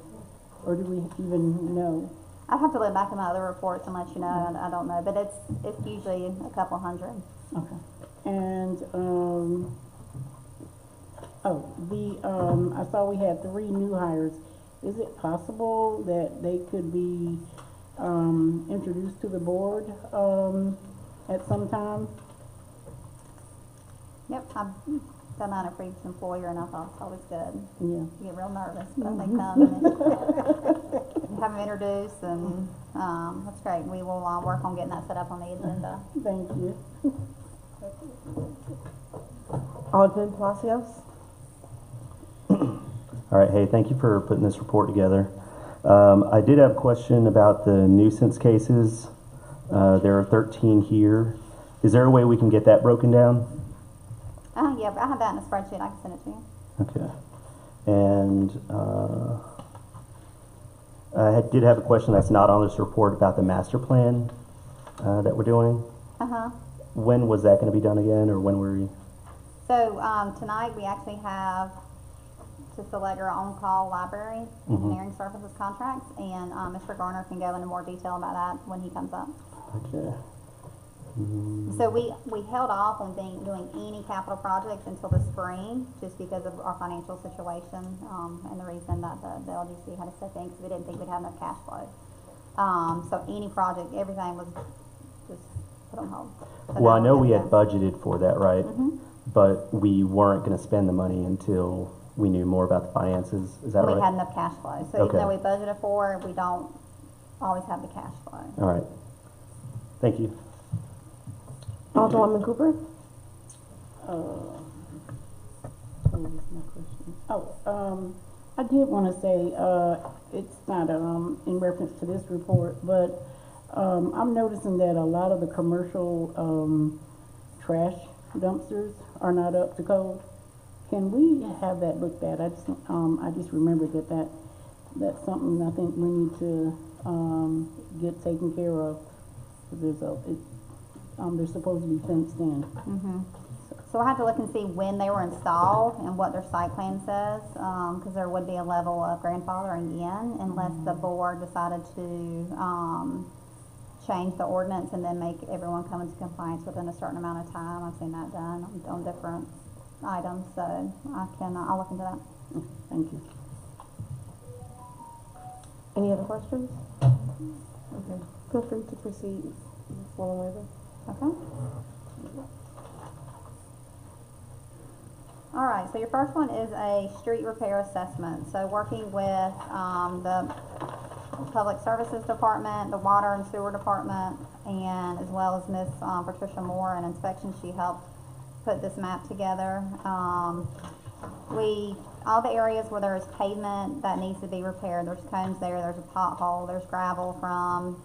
or do we even know? I'd have to look back in my other reports and let you know. I don't know, but it's usually a couple hundred. Okay. And, I saw we had 3 new hires. Is it possible that they could be, introduced to the board, at some time? Yep, I've done that at a previous employer, and I thought it's always good. Yeah. You get real nervous, but they come and have them introduced, and that's great. We will work on getting that set up on the agenda. Thank you. Alderman Palacios? All right, hey, thank you for putting this report together. I did have a question about the nuisance cases. There are 13 here. Is there a way we can get that broken down? Yeah, but I have that in a spreadsheet. I can send it to you. Okay. And did have a question that's not on this report about the master plan that we're doing. When was that going to be done again, or when were we? So tonight we actually have to select our on-call library engineering services contracts, and Mr. Garner can go into more detail about that when he comes up. Okay. So we held off on doing any capital projects until the spring, just because of our financial situation, and the reason that the LGC had to step in, because we didn't think we'd have enough cash flow. So any project, everything was just put on hold. So Well, I now know we're we good had to go. budgeted for that, right? But we weren't going to spend the money until we knew more about the finances. Is that We right? had enough cash flow. So Okay. even though we budgeted for it, we don't always have the cash flow. All right. Thank you. Alderwoman Cooper? What was my question? I did want to say, it's not, in reference to this report, but, I'm noticing that a lot of the commercial, trash dumpsters are not up to code. Can we have that looked at? I just remembered that's something I think we need to, get taken care of. 'Cause they're supposed to be fenced in. So we'll have to look and see when they were installed and what their site plan says, because there would be a level of grandfathering in unless the board decided to, change the ordinance and then make everyone come into compliance within a certain amount of time. I've seen that done on different items, so I'll look into that. Thank you. Any other questions? Okay, feel free to proceed, Ms. Villanueva. Okay. All right, so your first one is a street repair assessment. So working with the Public Services Department, the Water and Sewer Department, and as well as Ms. Patricia Moore in inspection, she helped put this map together. All the areas where there is pavement that needs to be repaired, there's cones there's a pothole, there's gravel from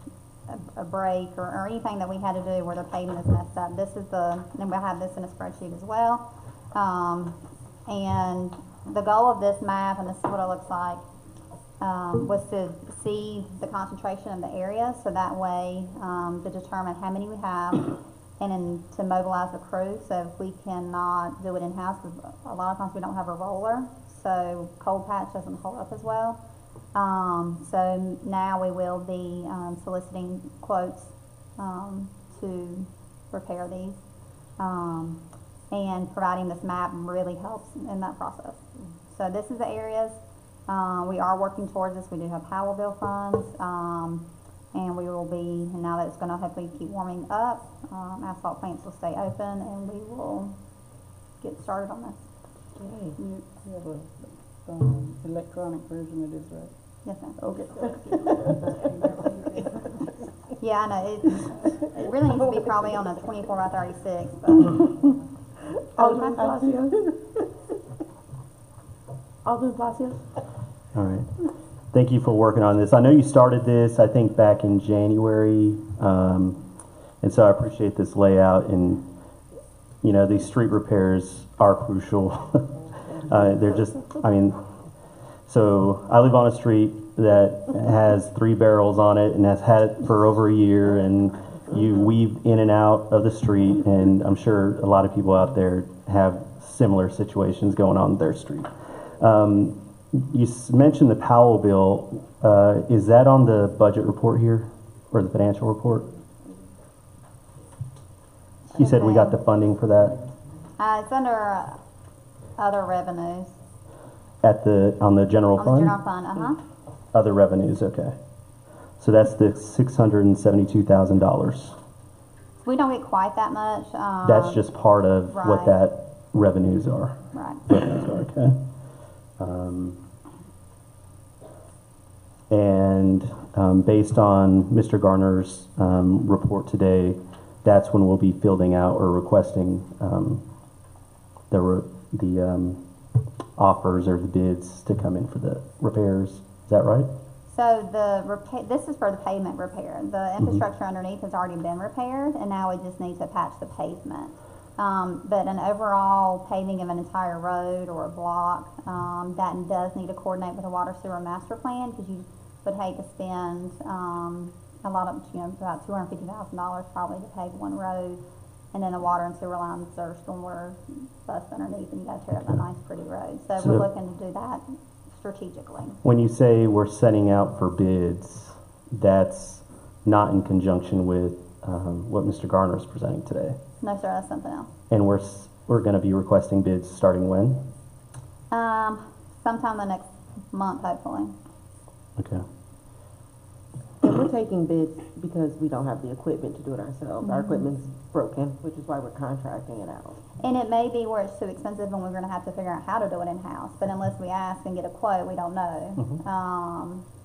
a break or anything that we had to do where the pavement is messed up. And we'll have this in a spreadsheet as well. And the goal of this map, and this is what it looks like, was to see the concentration of the area, so that way to determine how many we have, and then to mobilize the crew. So if we cannot do it in-house, because a lot of times we don't have a roller, so cold patch doesn't hold up as well. So now we will be soliciting quotes to repair these. And providing this map really helps in that process. So this is the areas. We are working towards this. We do have Powellville funds. And we will be, and now that it's going to hopefully keep warming up, asphalt plants will stay open and we will get started on this. Okay. You have a electronic version of this, right? Yes, ma'am. Okay. Yeah, I know. It really needs to be probably on a 24x36, but Alderman Palacios? Alderman Palacios? All right. Thank you for working on this. I know you started this, I think, back in January, and so I appreciate this layout. And you know, these street repairs are crucial. They're just, so I live on a street that has 3 barrels on it and has had it for over a year, and you weave in and out of the street, and I'm sure a lot of people out there have similar situations going on their street. You mentioned the Powell bill. Is that on the budget report here, or the financial report? You said we got the funding for that? it's under other revenues. On the general fund? On the general fund, Other revenues, okay. So that's the $672,000. We don't get quite that much. That's just part of what right. that revenues are. Right. Revenues are, okay. Based on Mr. Garner's report today, that's when we'll be fielding out or requesting the offers or the bids to come in for the repairs. Is that right? So this is for the pavement repair. The infrastructure underneath has already been repaired, and now we just need to patch the pavement. But an overall paving of an entire road or a block, that does need to coordinate with the water sewer master plan, because you would hate to spend a lot of, about $250,000 probably to pave one road, and then the water and sewer lines are stormwater bust underneath, and you got to tear up a nice pretty road. So we're looking to do that strategically. When you say we're sending out for bids, that's not in conjunction with what Mr. Garner is presenting today? No, sir, that's something else. And we're going to be requesting bids starting when? Sometime the next month, hopefully. Okay. And we're taking bids because we don't have the equipment to do it ourselves. Our equipment's broken, which is why we're contracting it out. And it may be where it's too expensive and we're going to have to figure out how to do it in-house. But unless we ask and get a quote, we don't know.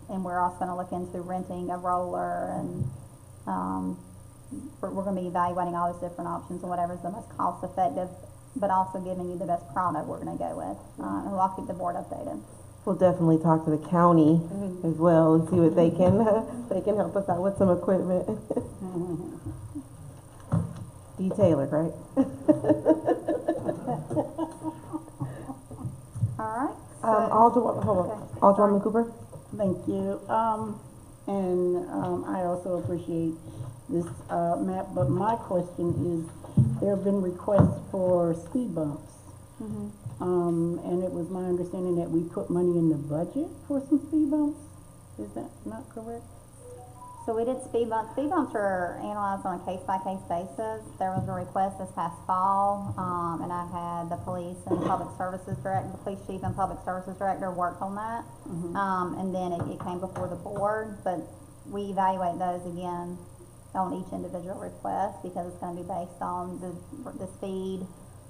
And we're also going to look into renting a roller, and we're going to be evaluating all these different options and whatever is the most cost effective, but also giving you the best product we're going to go with. And we'll keep the board updated. We'll definitely talk to the county as well and see what they can help us out with some equipment. Do D. Taylor, right? All right. Alderwoman, hold on. Okay. Alderwoman Cooper? Thank you. I also appreciate this, map, but my question is, there have been requests for speed bumps. And it was my understanding that we put money in the budget for some speed bumps. Is that not correct? So we did speed bumps. Speed bumps are analyzed on a case-by-case basis. There was a request this past fall, and I had the police and public services director, the police chief and public services director worked on that. And then it came before the board, but we evaluate those again on each individual request because it's gonna be based on the speed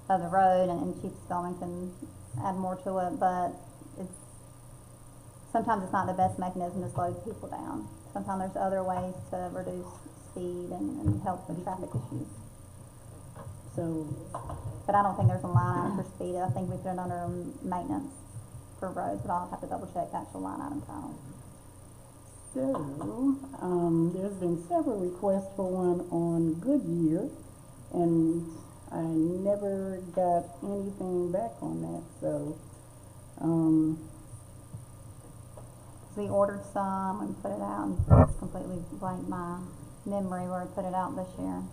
of the road, and Chief Spellman can add more to it, but sometimes it's not the best mechanism to slow people down. Sometimes there's other ways to reduce speed and help with traffic issues. So, But I don't think there's a line item for speed. I think we put it under maintenance for roads, but I'll have to double check the actual line item title. so, there's been several requests for one on Goodyear, and I never got anything back on that, so, We ordered some and put it out, and it's completely blanked my memory where we put it out this year.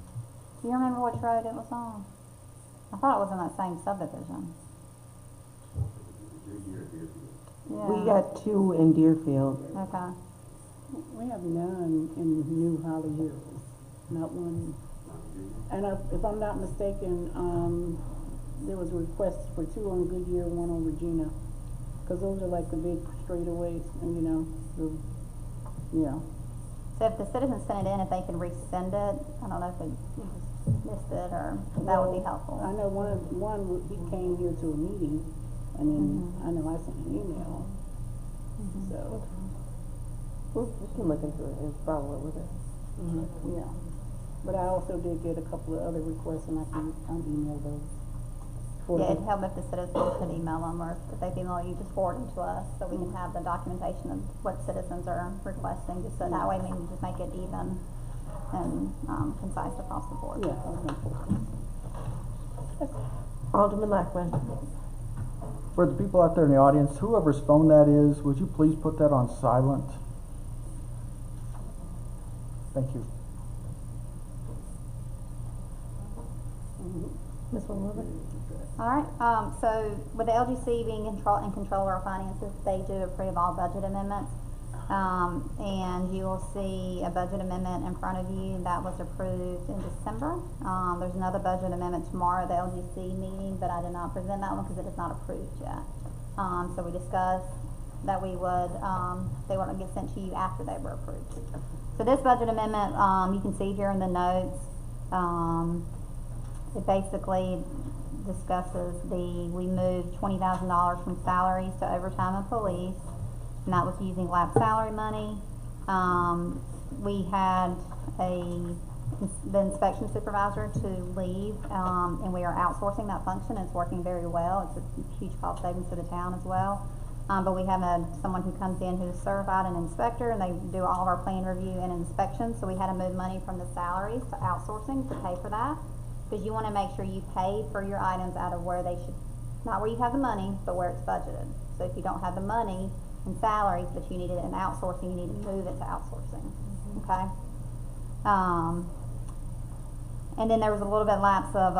Do you remember which road it was on? I thought it was in that same subdivision. Yeah. We got 2 in Deerfield. Okay. we have none in New Holly Hills, not one. And if I'm not mistaken, there was requests for 2 on Goodyear, 1 on Regina, because those are like the big straightaways, and yeah. So if the citizens sent it in, if they could resend it, I don't know if you just missed it, or that would be helpful. I know he came here to a meeting, and then I know I sent an email, so. We can look into it and follow it with it. Yeah, but I also did get a couple of other requests, and I'll email those. Yeah, it'd help if the citizens could email them, or if they email you, just forward them to us, so we can have the documentation of what citizens are requesting, just so that way we can just make it even and concise across the board. Yeah, I was gonna forward. Alderman Lackman. For the people out there in the audience, whoever's phone that is, would you please put that on silent? Thank you. Ms. Williams? All right, so with the LGC being in control of our finances, they do approve all budget amendments. And you will see a budget amendment in front of you that was approved in December. There's another budget amendment tomorrow at the LGC meeting, but I did not present that one because it is not approved yet. So we discussed that we would, they want to get sent to you after they were approved. So this budget amendment, you can see here in the notes, it basically discusses we moved $20,000 from salaries to overtime and police, and that was using lap salary money. We had the inspection supervisor to leave, and we are outsourcing that function. It's working very well. It's a huge cost savings for the town as well. But we have someone who comes in who's certified, an inspector, and they do all of our plan review and inspection. So we had to move money from the salaries to outsourcing to pay for that, because you want to make sure you pay for your items out of where they should, not where you have the money, but where it's budgeted. So if you don't have the money in salaries, but you need it in outsourcing, you need to move it to outsourcing. Okay. And then there was a little bit lapse of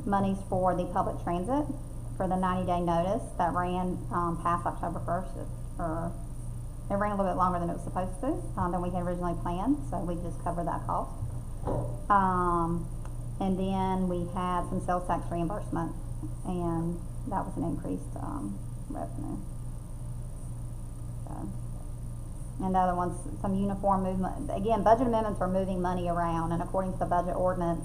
monies for the public transit for the 90-day notice that ran past October 1st, or it ran a little bit longer than it was supposed to, than we had originally planned, so we just covered that cost. And then we had some sales tax reimbursement, and that was an increased revenue. And the other ones, some uniform movement. Again, budget amendments are moving money around, and according to the budget ordinance,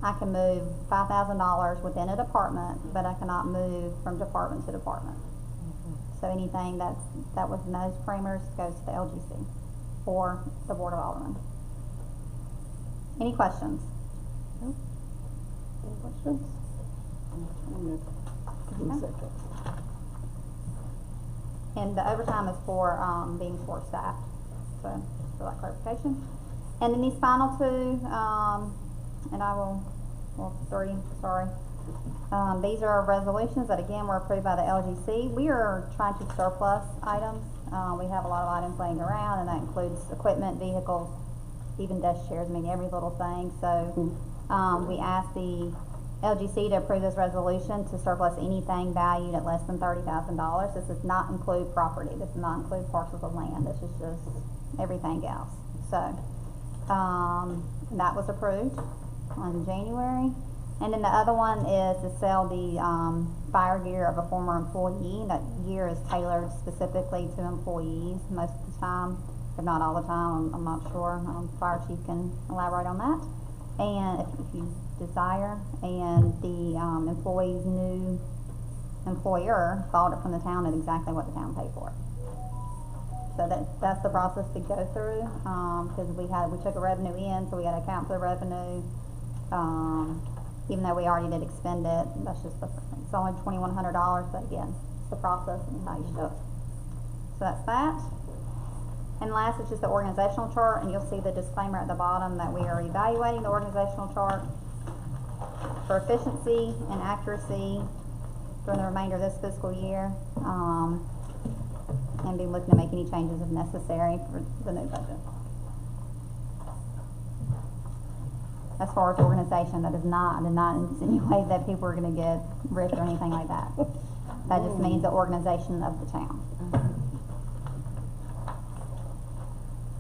I can move $5,000 within a department, but I cannot move from department to department. So anything that was in those parameters goes to the LGC or the Board of Aldermen. Any questions? No? Any questions? And the overtime is for being short-staffed, so just for that clarification. And then these final two, and I will, well, 3, sorry. These are resolutions that again were approved by the LGC. We are trying to surplus items. We have a lot of items laying around, and that includes equipment, vehicles, even desk chairs, I mean every little thing. So we asked the LGC to approve this resolution to surplus anything valued at less than $30,000. This does not include property. This does not include parcels of land. This is just everything else. So that was approved in January. And then the other one is to sell the fire gear of a former employee. That gear is tailored specifically to employees most of the time, if not all the time. I'm not sure. Fire chief can elaborate on that. And if you desire, and the employee's new employer bought it from the town at exactly what the town paid for it. So that's the process to go through, because we took a revenue in, so we had to account for the revenue. Even though we already did expend it, it's only $2,100, but again, it's the process and how you do it. So that's that. And last is just the organizational chart, and you'll see the disclaimer at the bottom that we are evaluating the organizational chart for efficiency and accuracy during the remainder of this fiscal year, and be looking to make any changes if necessary for the new budget. As far as organization, I did not insinuate that people are going to get ripped or anything like that. That just means the organization of the town.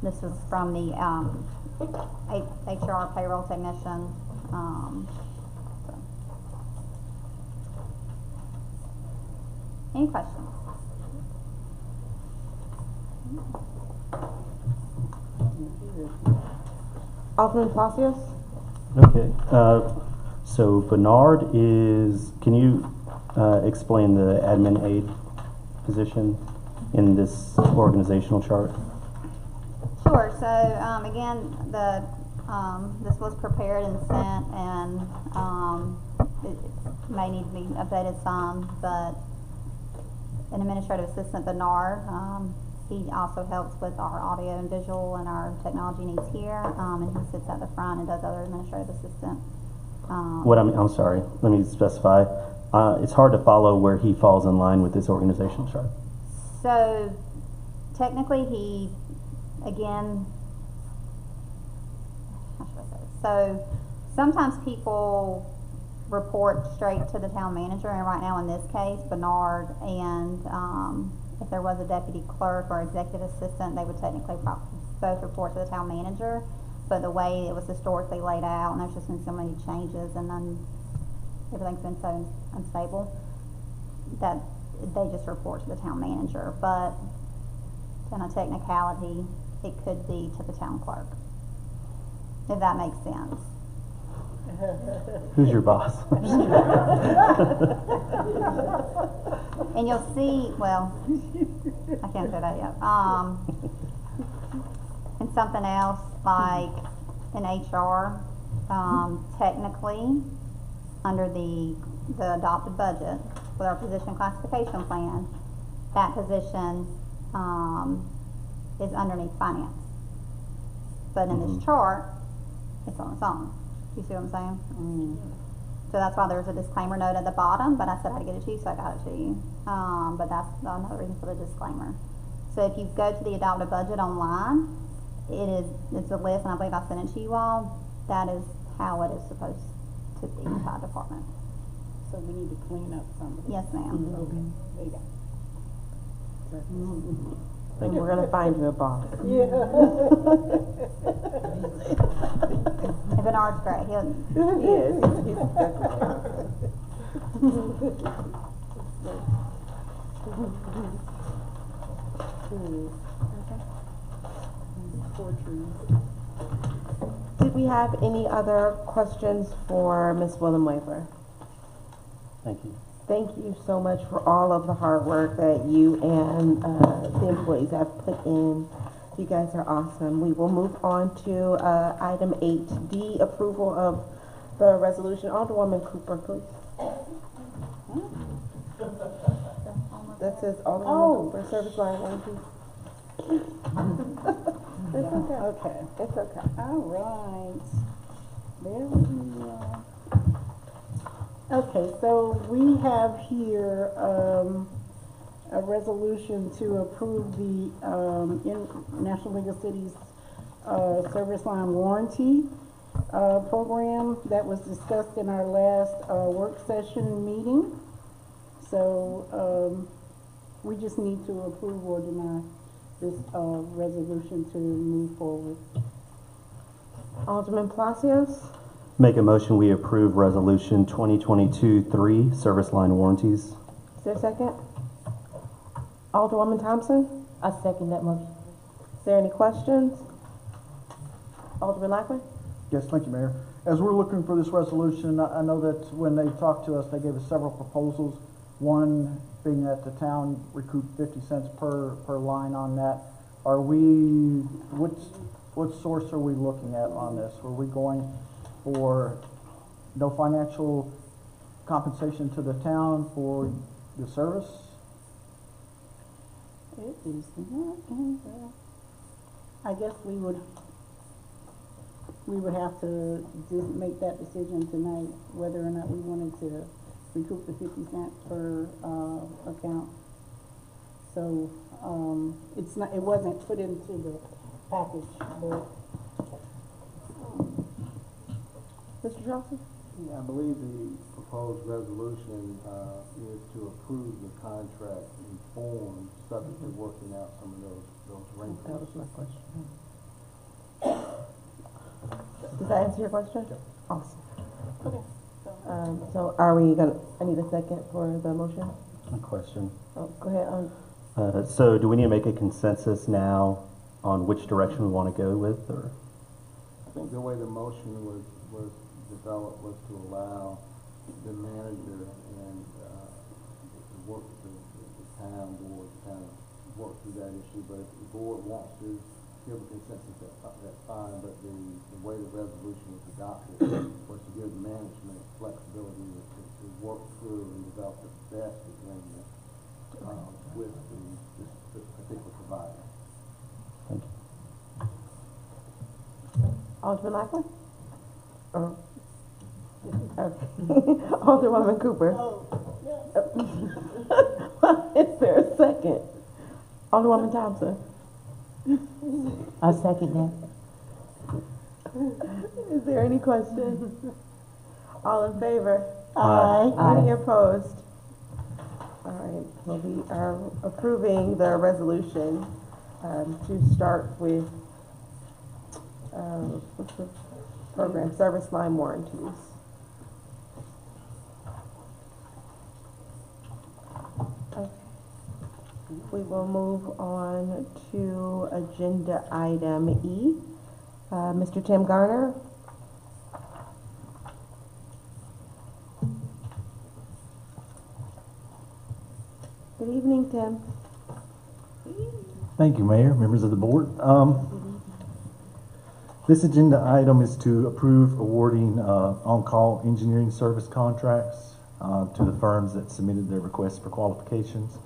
This was from the HR payroll technician. Any questions? Alderman Palacios? Okay, so Bernard can you explain the admin aide position in this organizational chart? Sure. So again, this was prepared and sent, and it may need to be updated some, but an administrative assistant, Bernard, he also helps with our audio and visual and our technology needs here, and he sits at the front and does other administrative assistant. I'm sorry, let me specify. It's hard to follow where he falls in line with this organizational chart. So technically he, again, how should I say this? So sometimes people report straight to the town manager, and right now in this case, Bernard and if there was a deputy clerk or executive assistant, they would technically both report to the town manager. But the way it was historically laid out, and there's just been so many changes, and then everything's been so unstable, that they just report to the town manager. But in a technicality, it could be to the town clerk, if that makes sense. Who's your boss? And you'll see, well, I can't say that yet. And something else, like in HR, technically, under the adopted budget with our position classification plan, that position is underneath finance. But in this chart, it's on its own. You see what I'm saying? So that's why there's a disclaimer note at the bottom, but I said I'd get it to you, so I got it to you. But that's another reason for the disclaimer. So if you go to the adopted budget online, it's a list, and I believe I sent it to you all. That is how it is supposed to be by department. So we need to clean up some of it. Yes, ma'am. Okay, there you go. And we're gonna find you a boss. Yeah. And Bernard's great. He is. He's Did we have any other questions for Ms. Willem-Waver? Thank you. Thank you so much for all of the hard work that you and the employees have put in. You guys are awesome. We will move on to item 8D, approval of the resolution. Alderwoman Cooper, please. That says Alderwoman Cooper, service line 1, 2. It's okay. Okay. It's okay. All right. Bear with me, Okay, so we have here, a resolution to approve the, National League of Cities, service line warranty, program that was discussed in our last, work session meeting. So, we just need to approve or deny this, resolution to move forward. Alderman Palacios, Make a motion, we approve Resolution 2022-3, service line warranties. is there a second? Alderwoman Thompson, I second that motion. is there any questions? Alderman Lockwood? Yes, thank you, Mayor. As we're looking for this resolution, I know that when they talked to us, they gave us several proposals. One being that the town recoup 50 cents per line on that. Are we, what source are we looking at on this? Were we going for no financial compensation to the town for the service? It is not in there. I guess we would have to just make that decision tonight, whether or not we wanted to recoup the 50 cents per, account. So, it wasn't put into the package, but. Mr. Johnson? Yeah, I believe the proposed resolution is to approve the contract in form, subject to working out some of those wrinkles. That was my question. Does that answer your question? Awesome. Okay. So are we gonna, I need a second for the motion? A question. Oh, go ahead. So do we need to make a consensus now on which direction we want to go with, or? I think the way the motion was developed was to allow the manager and the town board to kind of work through that issue. But if the board wants to give a consensus, that's fine. But the way the resolution was adopted was to give management flexibility to work through and develop the best agreement with this particular provider. Thank you. Alderman Lockwood? Or, okay. Alderwoman Cooper? Is there a second? Alderwoman Thompson? I second that. Is there any question? All in favor? Aye. Any opposed? All right, well, we are approving the resolution to start with what's the program, service line warranties. Okay. We will move on to agenda item E. Mr. Tim Garner. Good evening, Tim. Thank you, Mayor, members of the board. This agenda item is to approve awarding on-call engineering service contracts to the firms that submitted their requests for qualifications.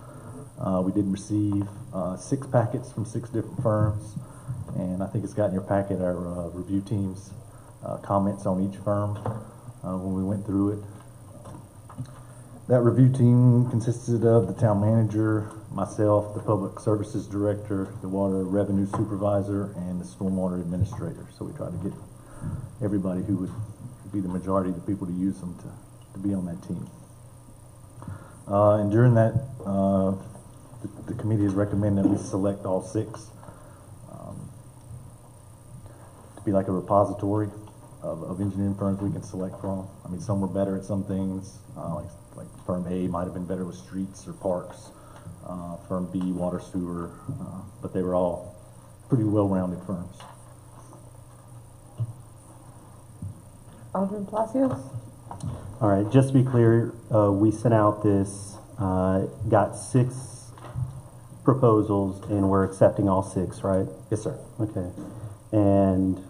We did receive 6 packets from 6 different firms, and I think it's got in your packet our review team's comments on each firm when we went through it. That review team consisted of the town manager, myself, the public services director, the water revenue supervisor, and the stormwater administrator. So we tried to get everybody who would be the majority of the people to use them to be on that team. And during that, the committee has recommended that we select all 6 to be like a repository of engineering firms we can select from. I mean, some were better at some things, like firm A might have been better with streets or parks, firm B, water sewer, but they were all pretty well-rounded firms. Alderman Palacios? All right, just to be clear, we sent out this, got 6 proposals, and we're accepting all 6, right? Yes, sir. Okay. And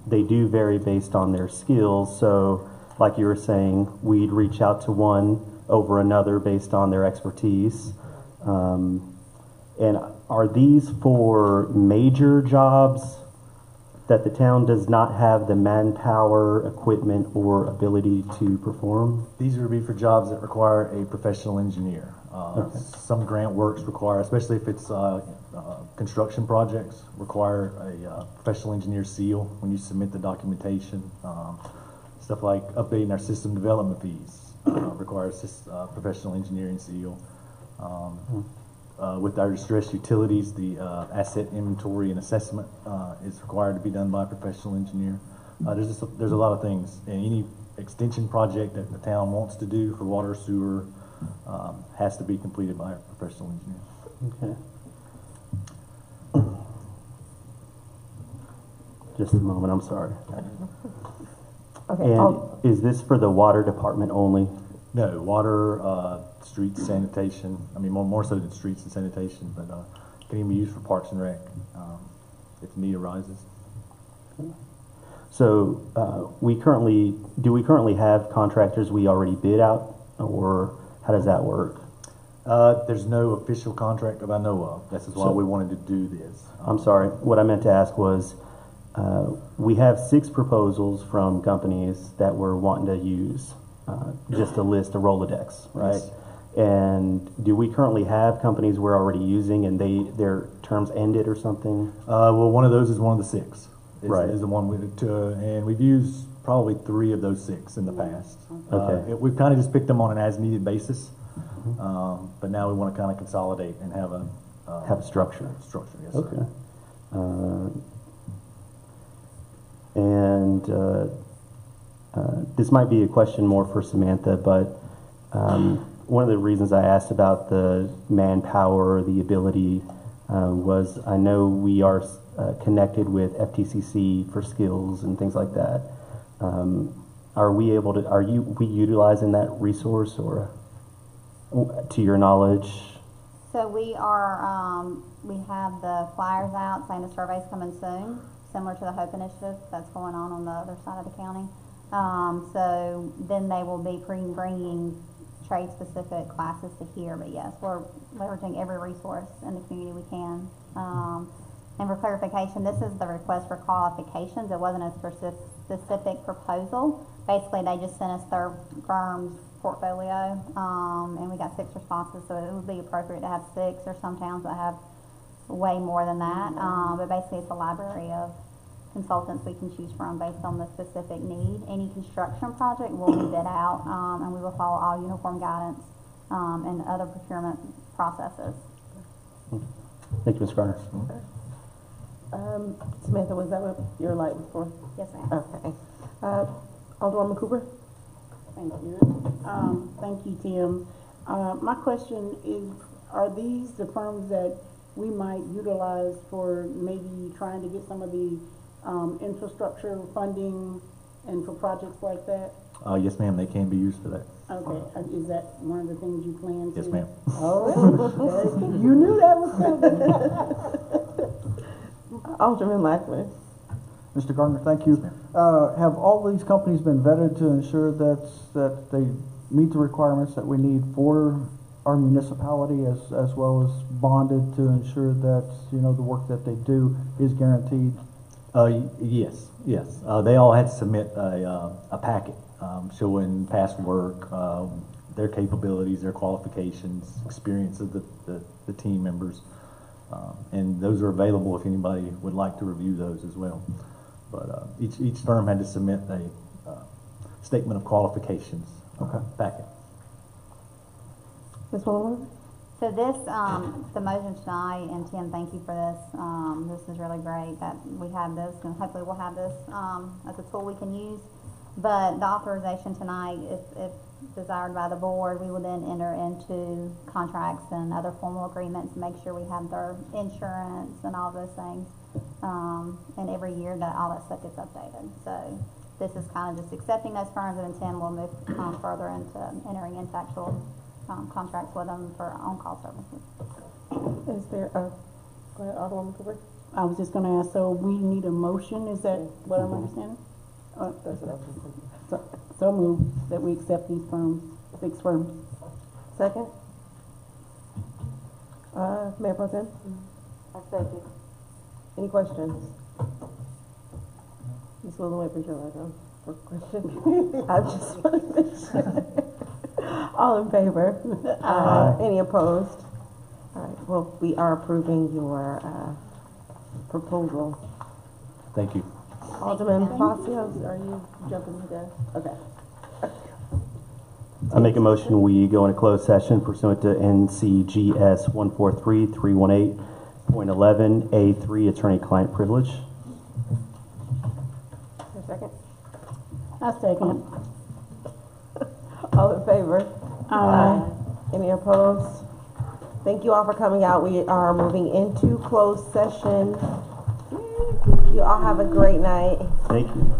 they do vary based on their skills, so like you were saying, we'd reach out to one over another based on their expertise. And are these for major jobs that the town does not have the manpower, equipment, or ability to perform? These would be for jobs that require a professional engineer. Okay. Some grant works require, especially if it's construction projects, require a professional engineer seal when you submit the documentation. Stuff like updating our system development fees requires professional engineering seal. With our distressed utilities, the asset inventory and assessment is required to be done by a professional engineer. There's a lot of things. And any extension project that the town wants to do for water, sewer, has to be completed by a professional engineer. Okay. Just a moment, I'm sorry. Okay, And is this for the water department only? No, water, streets, sanitation, I mean, more so than streets and sanitation, but can even be used for parks and rec if need arises. So, do we currently have contractors we already bid out, or how does that work? There's no official contract that I know of. This is why we wanted to do this. I'm sorry, what I meant to ask was, we have 6 proposals from companies that we're wanting to use, just a list, a Rolodex, right? Yes. And do we currently have companies we're already using and their terms ended or something? Well, one of those is one of the 6. Right. Is the one and we've used probably 3 of those 6 in the past. Okay. We've kind of just picked them on an as-needed basis, but now we want to kind of consolidate and have a Structure. Structure, yes. Okay. Sir. This might be a question more for Samantha, but one of the reasons I asked about the manpower, the ability, was I know we are connected with FTCC for skills and things like that. Are we utilizing that resource, or to your knowledge? So we are, we have the flyers out saying the survey's coming soon, similar to the HOPE initiative that's going on the other side of the county. So then they will be bringing trade-specific classes to here, but yes, we're leveraging every resource in the community we can. And for clarification, this is the request for qualifications. It wasn't a specific proposal. Basically, they just sent us their firm's portfolio, and we got 6 responses, so it would be appropriate to have 6, or some towns that have way more than that. But basically, it's a library of consultants we can choose from based on the specific need. Any construction project will be bid out, and we will follow all uniform guidance and other procurement processes. Thank you, Ms. Garner. Samantha, was that what your light was for? Yes, ma'am. Okay. Alderwoman Cooper? Thank you. Thank you, Tim. My question is, are these the firms that we might utilize for maybe trying to get some of the infrastructure funding and for projects like that? Yes, ma'am, they can be used for that. Okay, is that one of the things you plan to? Yes, ma'am. Oh, you knew that was coming. Alderman Lackman. Mr. Gardner, thank you. Have all these companies been vetted to ensure that they meet the requirements that we need for our municipality, as well as bonded to ensure that, the work that they do is guaranteed? Yes. They all had to submit a packet showing past work, their capabilities, their qualifications, experience of the team members. And those are available if anybody would like to review those as well. But each firm had to submit a statement of qualifications packet. Ms. Wallen? So this, the motion tonight, and Tim, thank you for this. This is really great that we have this, and hopefully we'll have this as a tool we can use. But the authorization tonight, if desired by the board, we will then enter into contracts and other formal agreements, make sure we have their insurance and all those things. And every year that all that stuff gets updated. So this is kind of just accepting those firms, and then Tim will move further into entering into actual contracts with them for on-call services. Is there go ahead, Alderwoman Cooper? I was just gonna ask, so we need a motion, is that what I'm understanding? That's what I was thinking. So move that we accept these firms, 6 firms. Second? Mayor Pro Tem? I second. Any questions? Ms. Willoughby, put your light on for question. I just want to make sure. All in favor? Any opposed? All right, well, we are approving your, proposal. Thank you. Alderman Palacios, are you jumping the gun? Okay. I make a motion, we go into closed session pursuant to NCGS 143-318.11A3, attorney-client privilege. A second. I second. All in favor? Aye. Any opposed? Thank you all for coming out. We are moving into closed session. You all have a great night. Thank you.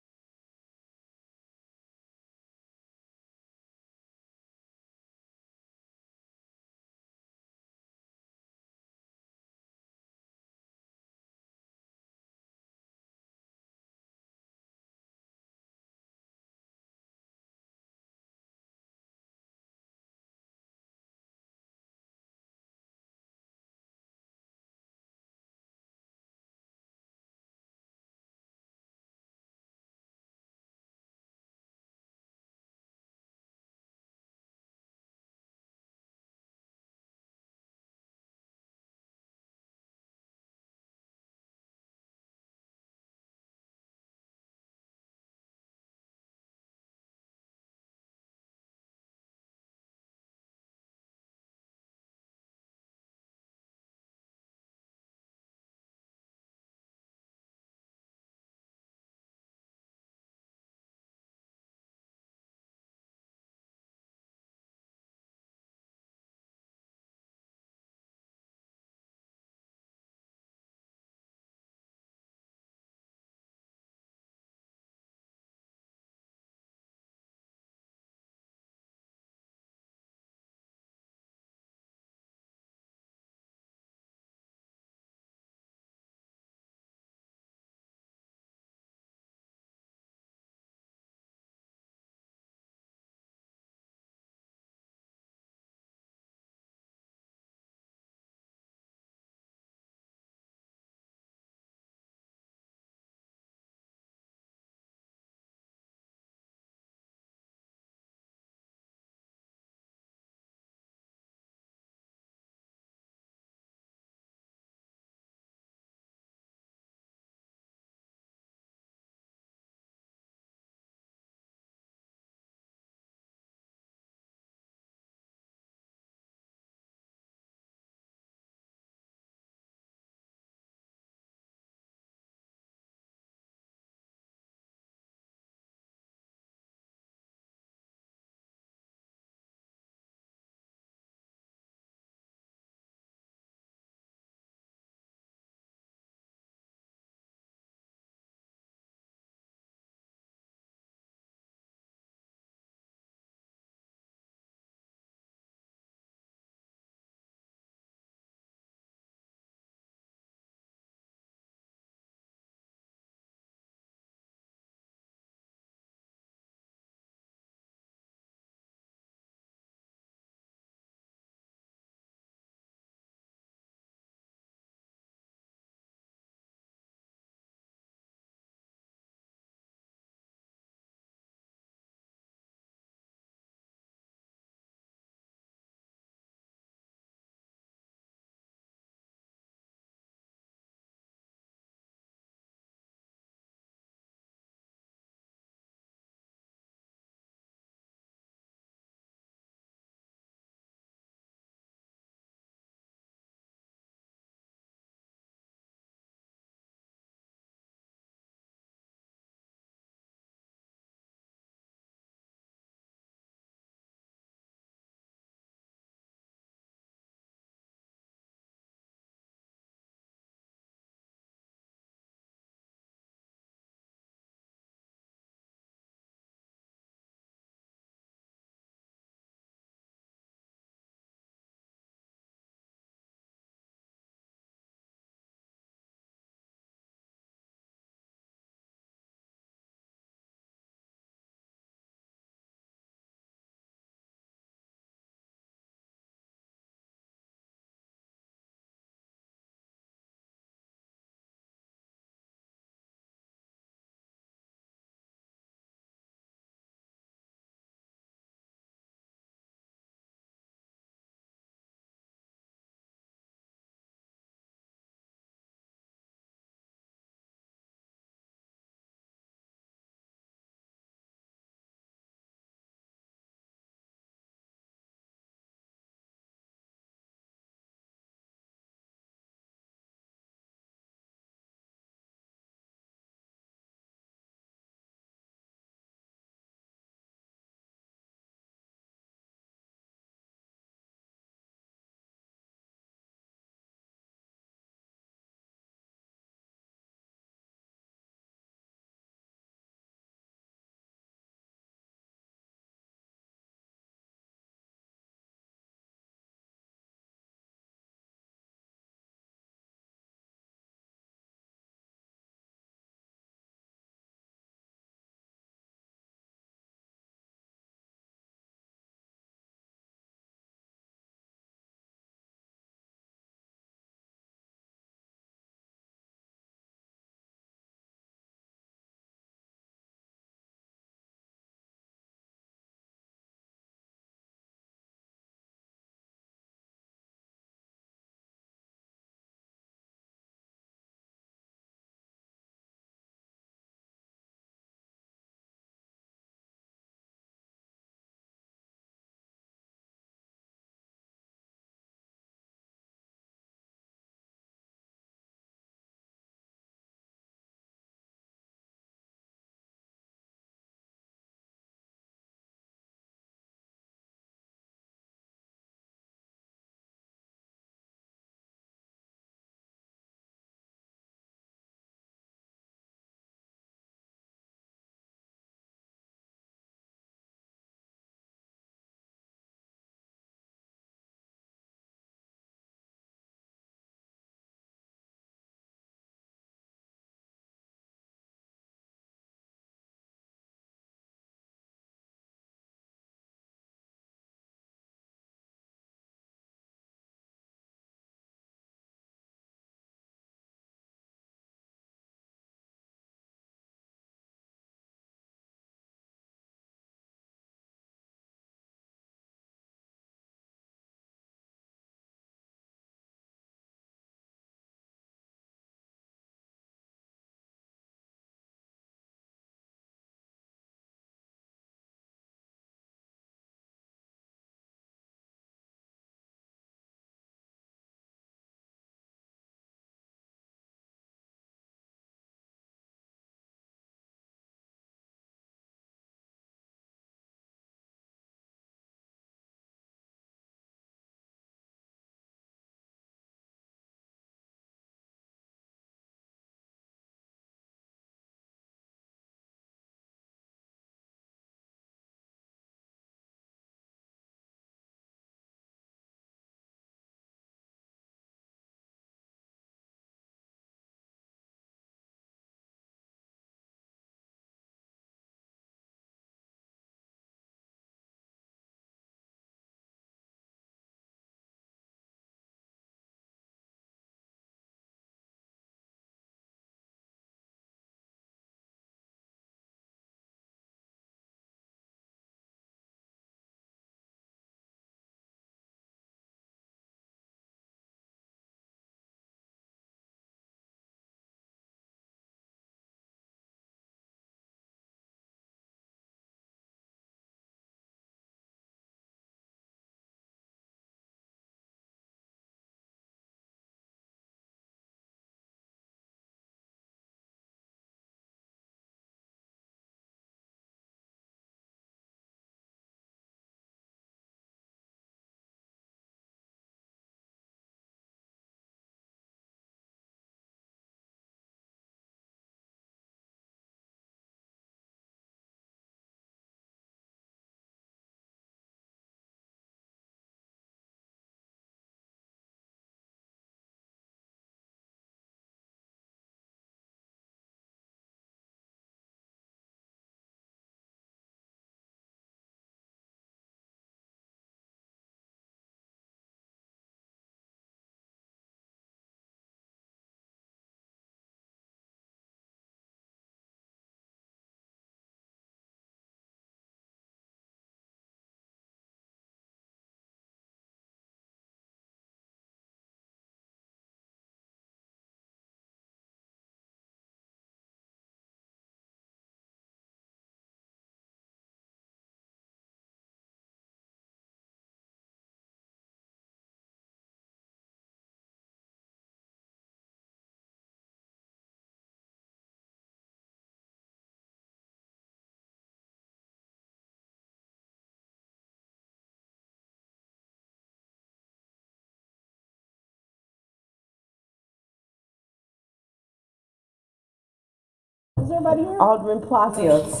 Is everybody here? Alderman Palacios.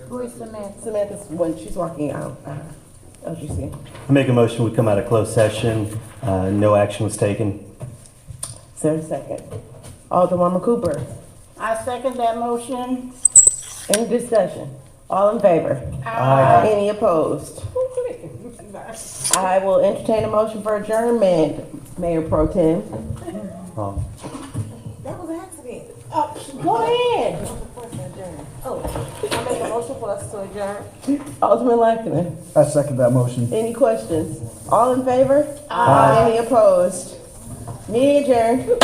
Who is Samantha? Samantha's when she's walking out. As you see. I make a motion, we come out of closed session, no action was taken. Is there a second? Alderwoman Cooper. I second that motion. Any discussion? All in favor? Aye. Any opposed? I will entertain a motion for adjournment, Mayor Pro Tem. That was an accident. Go ahead. I make a motion for us to adjourn. Alderman Lackman. I second that motion. Any questions? All in favor? Aye. Any opposed? Meeting adjourned.